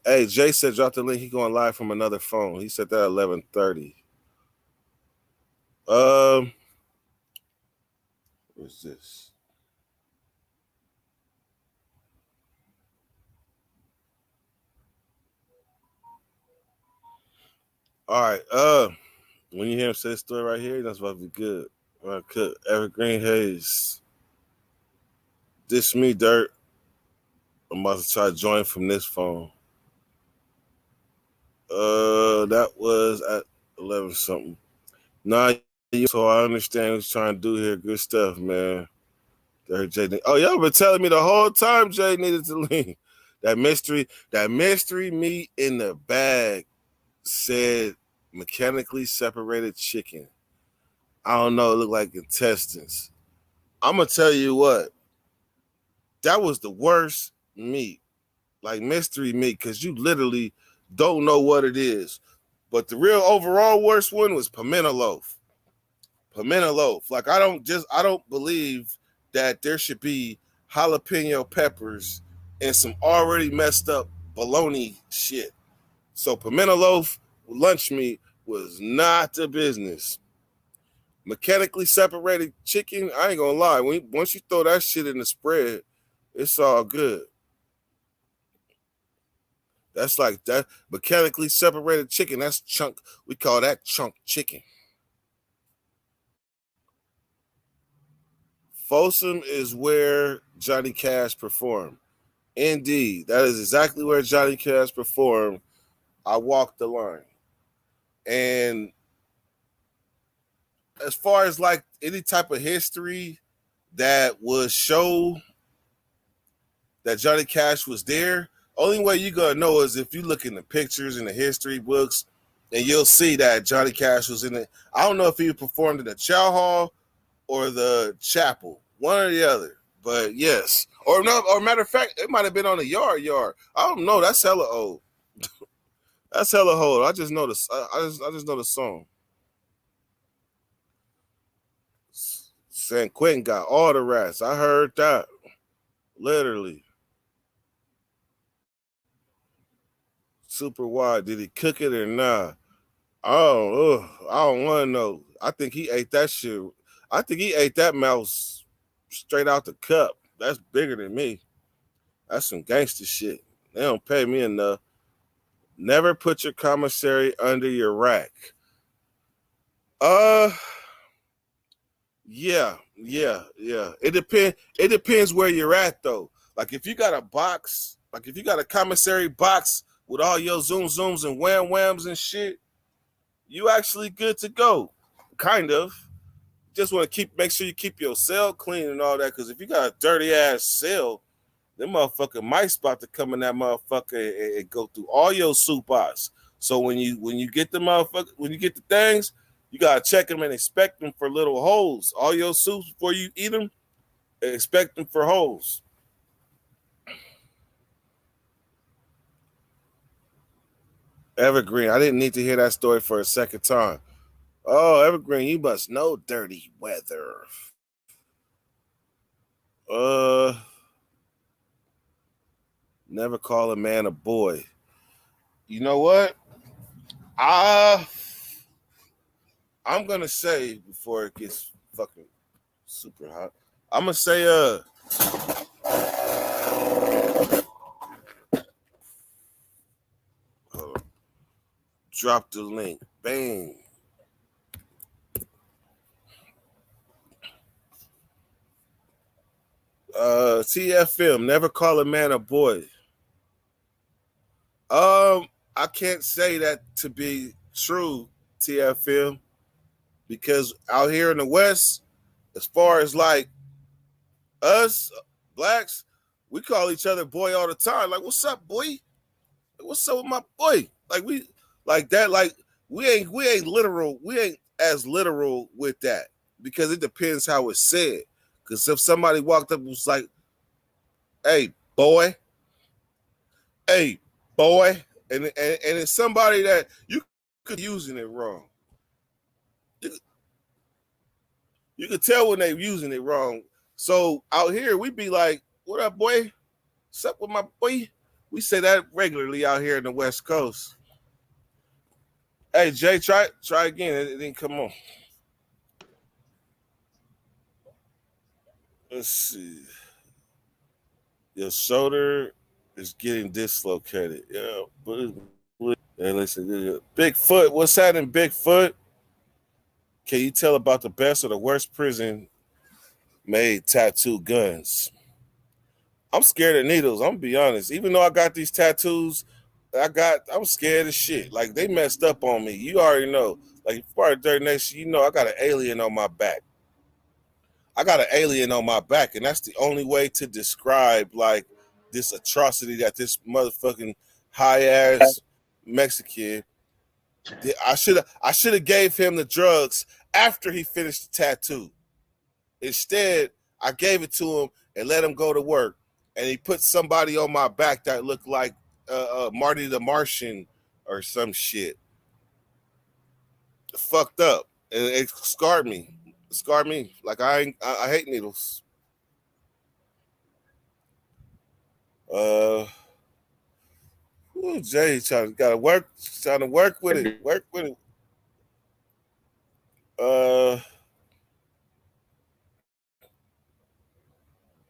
Hey, Jay said drop the link. He going live from another phone. He said that at 11:30. What's this? All right. When you hear him say the story right here, that's about to be good. All right, cut. Evergreen Hayes. This me, Dirt. I'm about to try to join from this phone. That was at 11 something. Nah, so I understand what he's trying to do here. Good stuff, man. Jay. Oh, y'all been telling me the whole time Jay needed to leave. That mystery meat in the bag said mechanically separated chicken. I don't know, it looked like intestines. I'm gonna tell you what, that was the worst meat, like mystery meat, because you literally don't know what it is. But the real overall worst one was pimento loaf. Pimento loaf. Like I don't believe that there should be jalapeno peppers and some already messed up bologna shit. So pimento loaf lunch meat was not the business. Mechanically separated chicken, I ain't gonna lie. Once you throw that shit in the spread, it's all good. That's like that mechanically separated chicken. That's chunk. We call that chunk chicken. Folsom is where Johnny Cash performed. Indeed, that is exactly where Johnny Cash performed. I walked the line. And as far as like any type of history that would show that Johnny Cash was there, only way you're going to know is if you look in the pictures and the history books and you'll see that Johnny Cash was in it. I don't know if he performed in the Chow Hall or the chapel, one or the other. But yes, or no, or matter of fact, it might have been on the yard. I don't know. That's hella old. That's hella old. I just know the. I just know the song. San Quentin got all the rats. I heard that. Literally. Super wide. Did he cook it or not? Oh, I don't want to know. I think he ate that shit. I think he ate that mouse straight out the cup. That's bigger than me. That's some gangster shit. They don't pay me enough. Never put your commissary under your rack. Yeah. It depends where you're at though. Like if you got a box, like if you got a commissary box with all your zooms and whams and shit, you actually good to go. Kind of. Just want to make sure you keep your cell clean and all that. Because if you got a dirty ass cell, them motherfucking mice about to come in that motherfucker and go through all your soup box. So when you get the motherfucker, when you get the things, you gotta check them and inspect them for little holes. All your soups before you eat them, expect them for holes. Evergreen, I didn't need to hear that story for a second time. Oh, Evergreen, you must know dirty weather. Never call a man a boy. You know what? I'm gonna say before it gets fucking super hot. I'm gonna say drop the link. Bang. TFM, never call a man a boy. I can't say that to be true, TFM, because out here in the West, as far as like us blacks, we call each other boy all the time. Like, what's up, boy? Like, what's up with my boy? Like we like that. Like we ain't literal. We ain't as literal with that because it depends how it's said. Because if somebody walked up and was like, "Hey, boy," "Hey, boy," and it's somebody that you could be using it wrong. You could tell when they're using it wrong. So out here, we be like, "What up, boy? What's up with my boy?" We say that regularly out here in the West Coast. Hey, Jay, try again. It didn't come on. Let's see. Your shoulder is getting dislocated. Yeah, but hey, listen, Bigfoot. What's happening, Bigfoot? Can you tell about the best or the worst prison made tattoo guns? I'm scared of needles. I'm gonna be honest. Even though I got these tattoos, I'm scared of shit. Like they messed up on me. You already know. Like part of Dirt Nation, you know I got an alien on my back. I got an alien on my back, and that's the only way to describe like this atrocity that this motherfucking high ass Mexican. I should have gave him the drugs after he finished the tattoo. Instead, I gave it to him and let him go to work. And he put somebody on my back that looked like Marty the Martian or some shit. Fucked up. And it scarred me. It scarred me. Like I hate needles. Ooh, Jay trying to work with it. Work with it.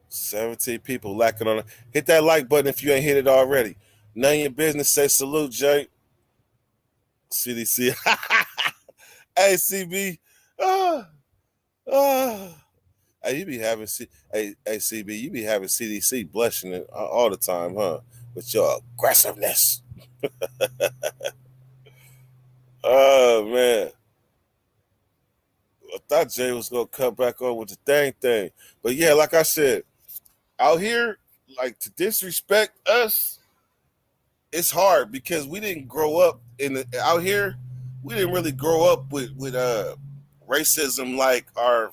17 people lacking on it. Hit that like button if you ain't hit it already. None of your business. Say salute, Jay. CDC. Hey, CB. Hey, you be having CB, you be having CDC blushing it all the time, huh? With your aggressiveness. Oh man. I thought Jay was gonna come back on with the thing. But yeah, like I said, out here, like to disrespect us, it's hard because we didn't grow up out here. We didn't really grow up with racism like our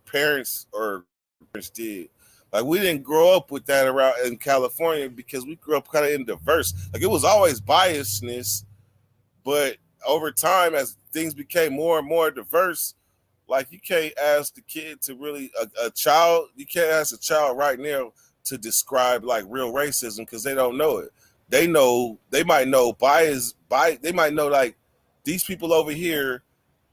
parents or parents did. Like we didn't grow up with that around in California because we grew up kind of in diverse. Like it was always biasness, but over time as things became more and more diverse, like you can't ask the kid to really a child. You can't ask a child right now to describe like real racism because they don't know it. They might know they might know like these people over here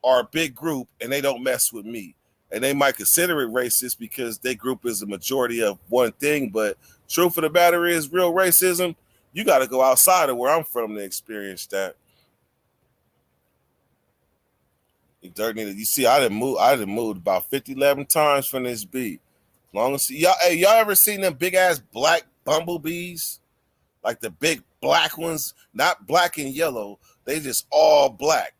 are a big group and they don't mess with me. And they might consider it racist because their group is a majority of one thing. But truth of the matter is real racism, you got to go outside of where I'm from to experience that. You see, I didn't move about 50, 11 times from this beat. Long as y'all ever seen them big ass black bumblebees? Like the big black ones, not black and yellow, they just all black.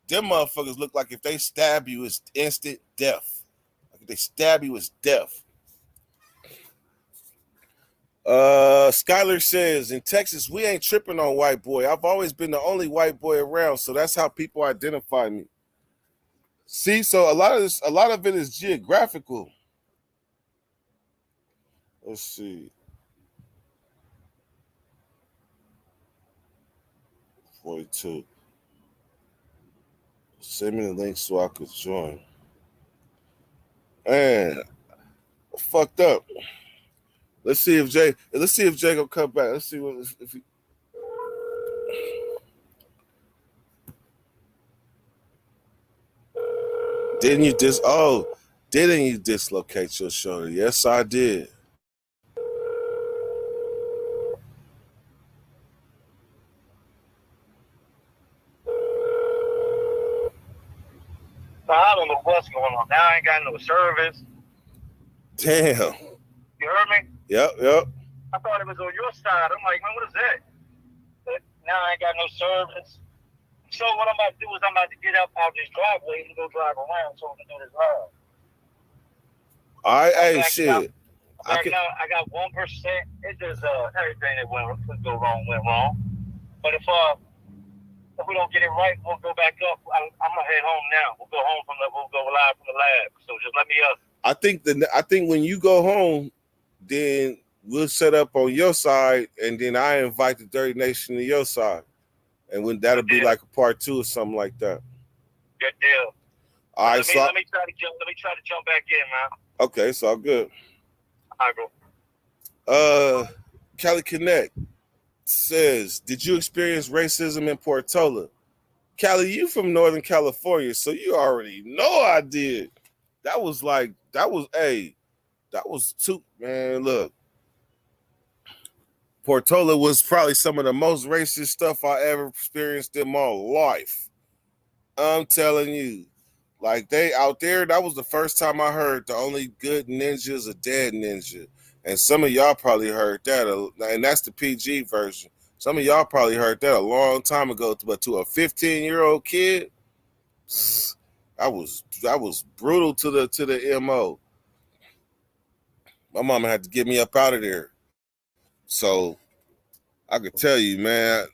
Them motherfuckers look like if they stab you, it's instant death. Like if they stab you, it's death. Skylar says, in Texas, we ain't tripping on white boy. I've always been the only white boy around, so that's how people identify me. See, so a lot of it is geographical. Let's see. 42. Send me the link so I could join. Man, fucked up. Let's see if Jay gonna come back. Let's see if he. Didn't you dislocate your shoulder? Yes, I did. I don't know what's going on. Now I ain't got no service. Damn. You heard me? Yep. I thought it was on your side. I'm like, man, what is that? But now I ain't got no service. So what I'm about to do is I'm about to get up out this driveway and go drive around so we can do this live. All right, hey, shit. I got 1%. It's just everything that could go wrong went wrong. But if we don't get it right, we'll go back up. I'm gonna head home now. We'll go live from the lab. So just let me up. I think when you go home, then we'll set up on your side, and then I invite the Dirty Nation to your side, and when that'll be like a part 2 or something like that. Good deal. All right, let me try to jump back in, man. Okay, it's all good. All right, bro. Cali Connect says, did you experience racism in Portola? Cali, you from Northern California, so you already know I did. That was too, man, look. Portola was probably some of the most racist stuff I ever experienced in my life. I'm telling you. Like, they out there, that was the first time I heard the only good ninja is a dead ninja. And some of y'all probably heard that, and that's the PG version. Some of y'all probably heard that a long time ago, but to a 15-year-old kid, that was brutal to the MO. My mama had to get me up out of there. So I could tell you, man,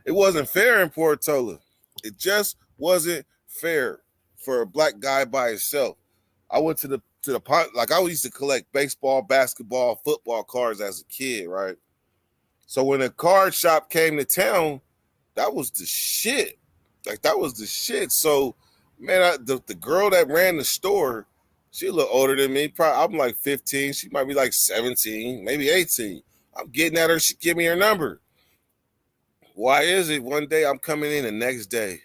it wasn't fair in Portola. It just wasn't fair for a black guy by himself. I went to the like, I used to collect baseball, basketball, football cards as a kid, right? So when a card shop came to town, that was the shit. Like, that was the shit. So, man, the girl that ran the store, she a little older than me. I'm like 15. She might be like 17, maybe 18. I'm getting at her. She give me her number. Why is it one day I'm coming in the next day,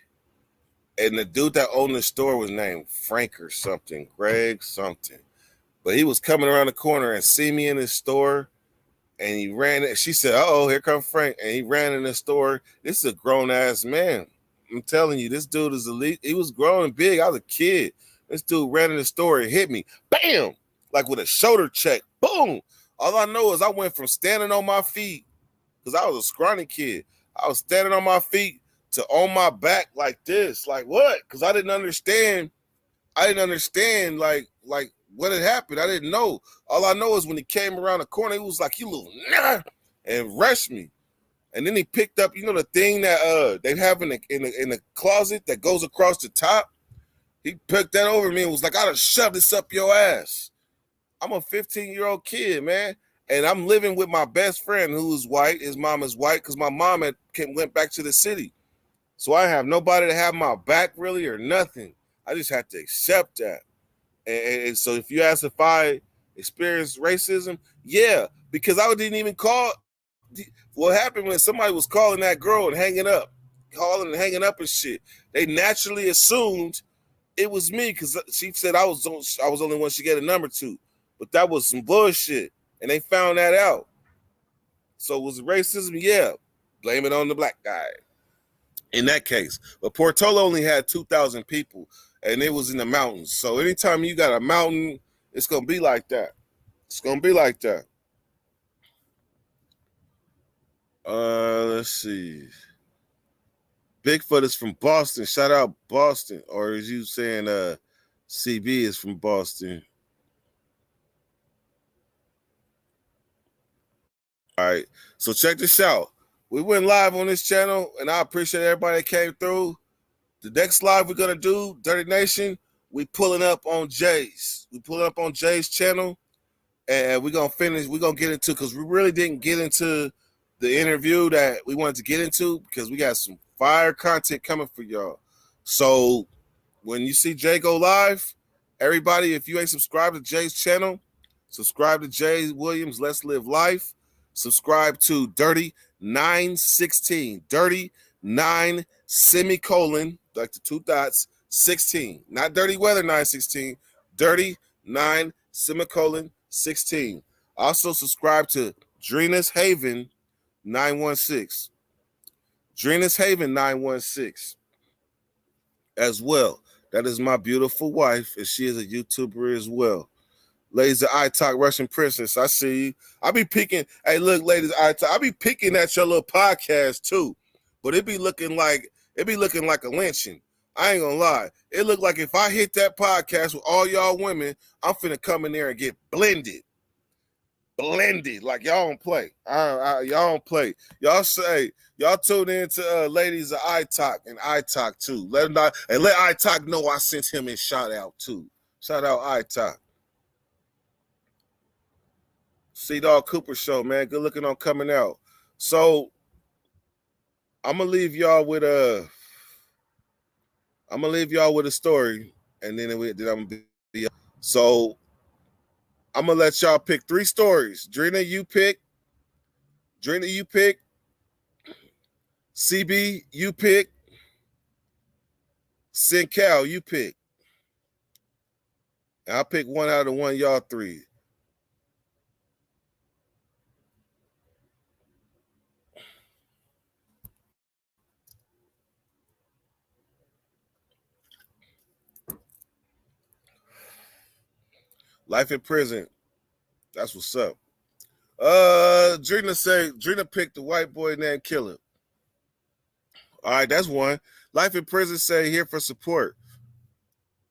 and the dude that owned the store was named Frank or something, Greg something. But he was coming around the corner and see me in his store, and he ran it. She said, "Uh-oh, here comes Frank." And he ran in the store. This is a grown-ass man. I'm telling you, this dude is elite. He was growing big. I was a kid. This dude ran in the store and hit me. Bam! Like with a shoulder check. Boom! All I know is I went from standing on my feet, because I was a scrawny kid. I was standing on my feet to on my back like this. Like, what? Because I didn't understand. Like what had happened. I didn't know. All I know is when he came around the corner, he was like, "You little nah," and rushed me. And then he picked up, the thing that they have in the closet that goes across the top. He picked that over me and was like, "I done shoved this up your ass." I'm a 15-year-old kid, man. And I'm living with my best friend who is white. His mom is white because my mom went back to the city. So I have nobody to have my back really or nothing. I just had to accept that. And so if you ask if I experienced racism, yeah, because I didn't even call. What happened when somebody was calling that girl and hanging up and shit, they naturally assumed it was me because she said I was the only one she get a number to. But that was some bullshit. And they found that out. So was it racism? Yeah. Blame it on the black guy in that case. But Portola only had 2,000 people, and it was in the mountains. So anytime you got a mountain, it's going to be like that. It's going to be like that. Let's see. Bigfoot is from Boston. Shout out Boston. Or is you saying CB is from Boston? All right, so check this out. We went live on this channel, and I appreciate everybody that came through. The next live we're gonna do, Dirty Nation, we pulling up on Jay's. We pulling up on Jay's channel, and we're gonna finish. We're gonna get into, because we really didn't get into the interview that we wanted to get into, because we got some fire content coming for y'all. So when you see Jay go live, everybody, if you ain't subscribed to Jay's channel, subscribe to Jay Williams. Let's Live Life. Subscribe to Dirty 916. Dirty 9 semicolon, like the 2 dots, 16. Not Dirty Weather 916. Dirty 9:16. Also subscribe to Drina's Haven 916. Drina's Haven 916 as well. That is my beautiful wife, and she is a YouTuber as well. Ladies of I Talk Russian Princess, I see you. I be picking. Hey, look, ladies, I be picking at your little podcast too, but it be looking like a lynching. I ain't gonna lie. It look like if I hit that podcast with all y'all women, I'm finna come in there and get blended. Like y'all don't play. Y'all don't play. Y'all say y'all tune in to Ladies of I Talk and I Talk too. Let I Talk know I sent him a shout out too. Shout out I Talk. C Dog Cooper Show, man. Good looking on coming out. So I'm gonna leave y'all with a story, and then I'm gonna be. So I'm gonna let y'all pick 3 stories. Drina, you pick. CB, you pick. Sincal, you pick. And I'll pick one out of one y'all 3. Life in prison. That's what's up. Drina picked the white boy named Killer. All right, that's one. Life in prison say here for support.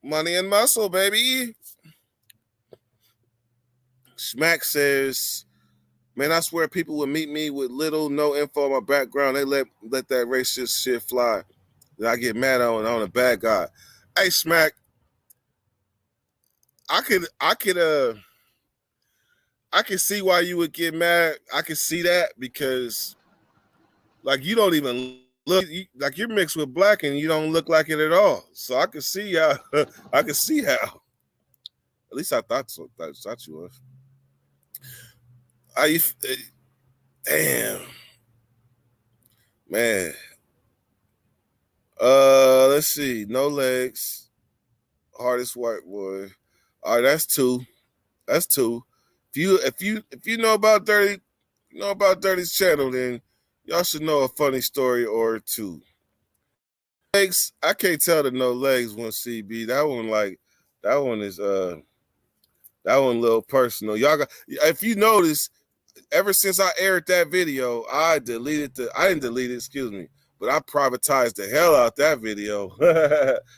Money and muscle, baby. Smack says, man, I swear people would meet me with little, no info on my background. They let that racist shit fly. That I get mad on a bad guy. Hey, Smack, I can see why you would get mad. I can see that because, like, you don't even look like you're mixed with black and you don't look like it at all. So I can see how. I can see how. At least I thought so. I thought you was. Damn, man. Let's see. No legs. Hardest white boy. All right, that's 2. That's 2. If you know about Dirty's channel, then y'all should know a funny story or 2. Legs, I can't tell the no legs one CB. That one is that one a little personal. Y'all got, if you notice, ever since I aired that video, I didn't delete it, excuse me, but I privatized the hell out that video.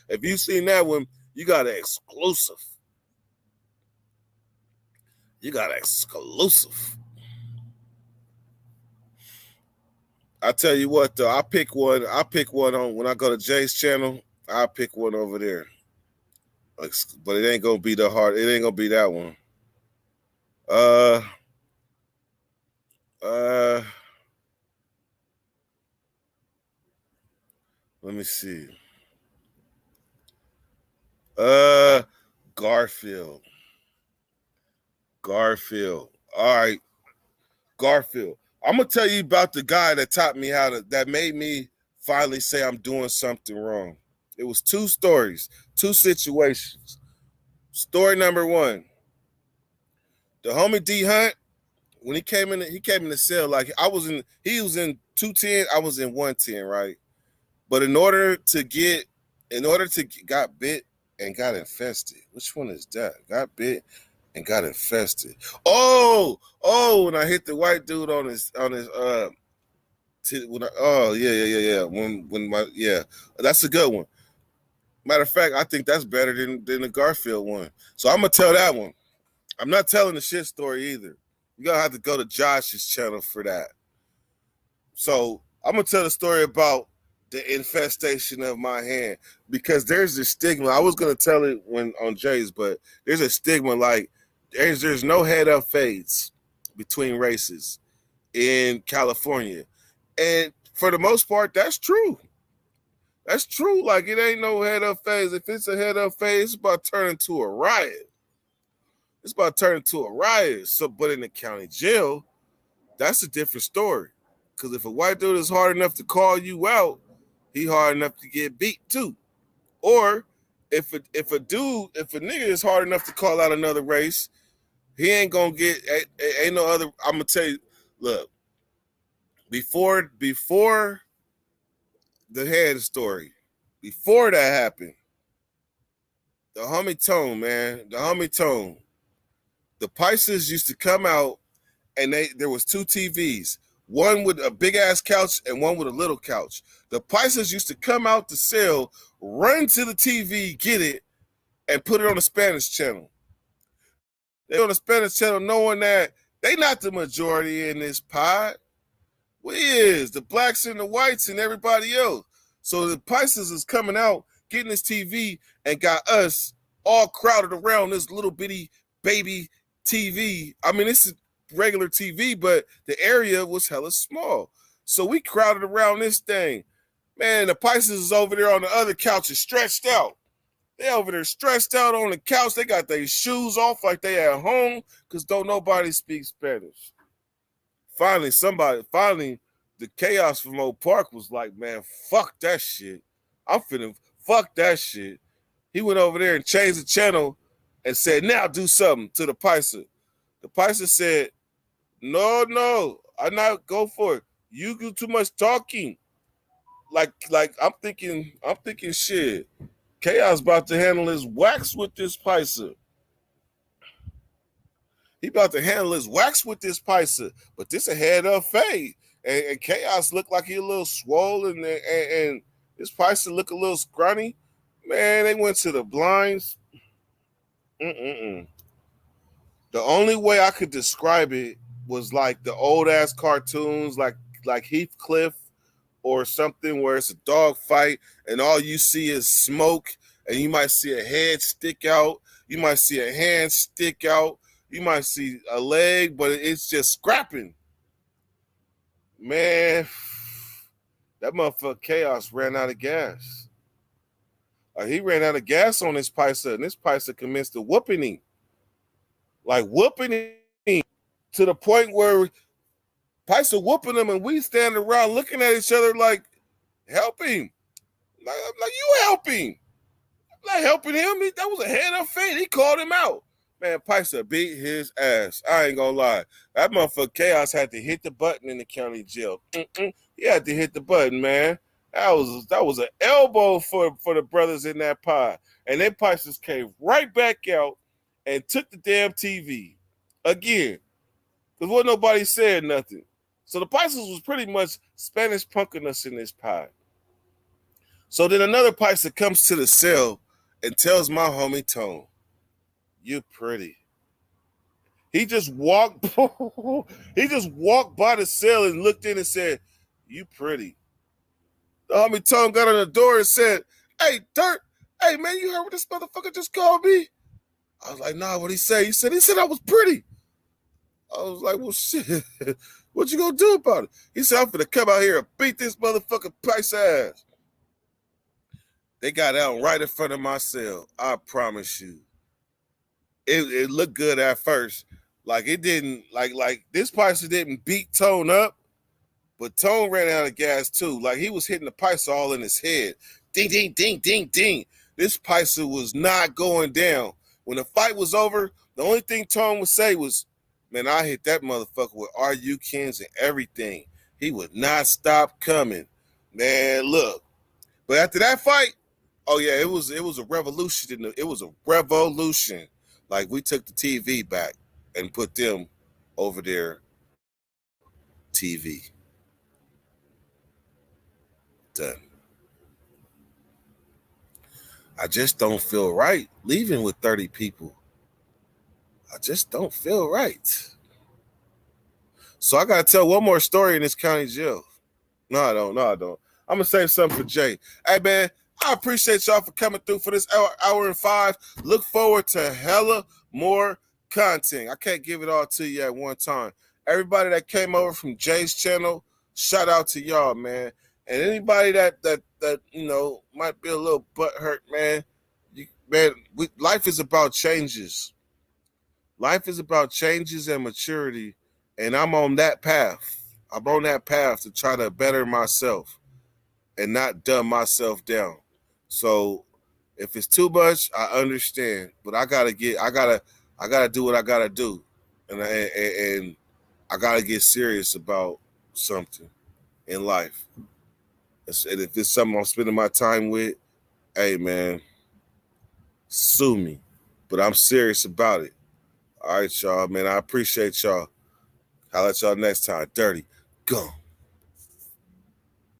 If you seen that one, you got an exclusive. I tell you what though, I pick one on when I go to Jay's channel. I'll pick one over there. But it ain't gonna be it ain't gonna be that one. Let me see. Garfield. All right. Garfield. I'm gonna tell you about the guy that taught me that made me finally say I'm doing something wrong. It was 2 stories, 2 situations. Story number 1. The homie D Hunt, when he came in the cell, like he was in 210, I was in 110, right? But in order to got bit and got infested. Which one is that? Got bit and got infested. Oh, when I hit the white dude on his yeah. That's a good one. Matter of fact, I think that's better than the Garfield one. So I'm gonna tell that one. I'm not telling the shit story either. You're gonna have to go to Josh's channel for that. So I'm gonna tell the story about the infestation of my hand because there's this stigma. I was gonna tell it when on Jay's, but there's a stigma like there's no head up fades between races in California, and for the most part, that's true. That's true. Like it ain't no head up phase. If it's a head up phase, it's about to turn into a riot. So, but in the county jail, that's a different story. Because if a white dude is hard enough to call you out, he hard enough to get beat too. Or if a nigga is hard enough to call out another race, he ain't gonna get ain't no other. I'm gonna tell you, look, before the head story, before that happened, the homie Tone, the Pisces used to come out and there was two TVs, one with a big ass couch and one with a little couch. The Pisces used to come out to sell, run to the TV, get it, and put it on the Spanish channel. They on the Spanish channel knowing that they not the majority in this pod. We is the blacks and the whites and everybody else. So the Pisces is coming out, getting this TV, and got us all crowded around this little bitty baby TV. I mean, this is regular TV, but the area was hella small. So we crowded around this thing. Man, the Pisces is over there on the other couches, stretched out. They over there stretched out on the couch. They got their shoes off like they at home because don't nobody speak Spanish. Finally, the chaos from Oak Park was like, man, fuck that shit. I'm finna fuck that shit. He went over there and changed the channel and said, now do something to the Paisa. The Paisa said, no, I not go for it. You do too much talking. Like I'm thinking shit. Chaos about to handle his wax with this Paisa. He about to handle his wax with this Paisa, but this a head up fade. And Chaos looked like he a little swollen, and this Paisa look a little scrawny. Man, they went to the blinds. The only way I could describe it was like the old ass cartoons, like Heathcliff or something, where it's a dog fight and all you see is smoke, and you might see a head stick out, you might see a hand stick out, you might see a leg, but it's just scrapping. Man, that motherfucker Chaos ran out of gas. He ran out of gas on this Paisa, and this Paisa commenced to whooping him. Like whooping him to the point where Paisa whooping him, and we standing around looking at each other like, help him. Like you help him. I'm not helping him. That was a head up fade. He called him out. Man, Paisa beat his ass. I ain't gonna lie. That motherfucker Chaos had to hit the button in the county jail. He had to hit the button, man. That was an elbow for the brothers in that pod. And then Paisas came right back out and took the damn TV again. Because wasn't nobody saying nothing. So the Paisas was pretty much Spanish punking us in this pod. So then another Paisa comes to the cell and tells my homie Tone, you pretty. He just walked by the cell and looked in and said, you pretty. The homie Tone got on the door and said, hey, Dirt, hey, man, you heard what this motherfucker just called me? I was like, nah, what'd he say? He said I was pretty. I was like, well, shit, what you gonna do about it? He said, I'm finna come out here and beat this motherfucker Paisa ass. They got out right in front of my cell. I promise you. It looked good at first. Like it didn't, like this Paisa didn't beat Tone up, but Tone ran out of gas too. Like he was hitting the Paisa all in his head. Ding, ding, ding, ding, ding. This Paisa was not going down. When the fight was over, the only thing Tone would say was, man, I hit that motherfucker with RU Kins and everything. He would not stop coming. Man, look. But after that fight, oh yeah, it was a revolution. It was a revolution. Like we took the TV back and put them over there. TV. Done. I just don't feel right leaving with 30 people. I just don't feel right. So I gotta tell one more story in this county jail. No, I don't. I'm gonna save something for Jay. Hey man, I appreciate y'all for coming through for this hour and 5. Look forward to hella more content. I can't give it all to you at one time. Everybody that came over from Jay's channel, shout out to y'all, man. And anybody that you know might be a little butthurt, man. Life is about changes. Life is about changes and maturity, and I'm on that path. I'm on that path to try to better myself and not dumb myself down. So If it's too much, I understand, but I gotta do what I gotta do, and I gotta get serious about something in life. And if it's something I'm spending my time with, hey man, sue me, but I'm serious about it. All right, y'all, man. I appreciate y'all. I'll let y'all next time. Dirty, go.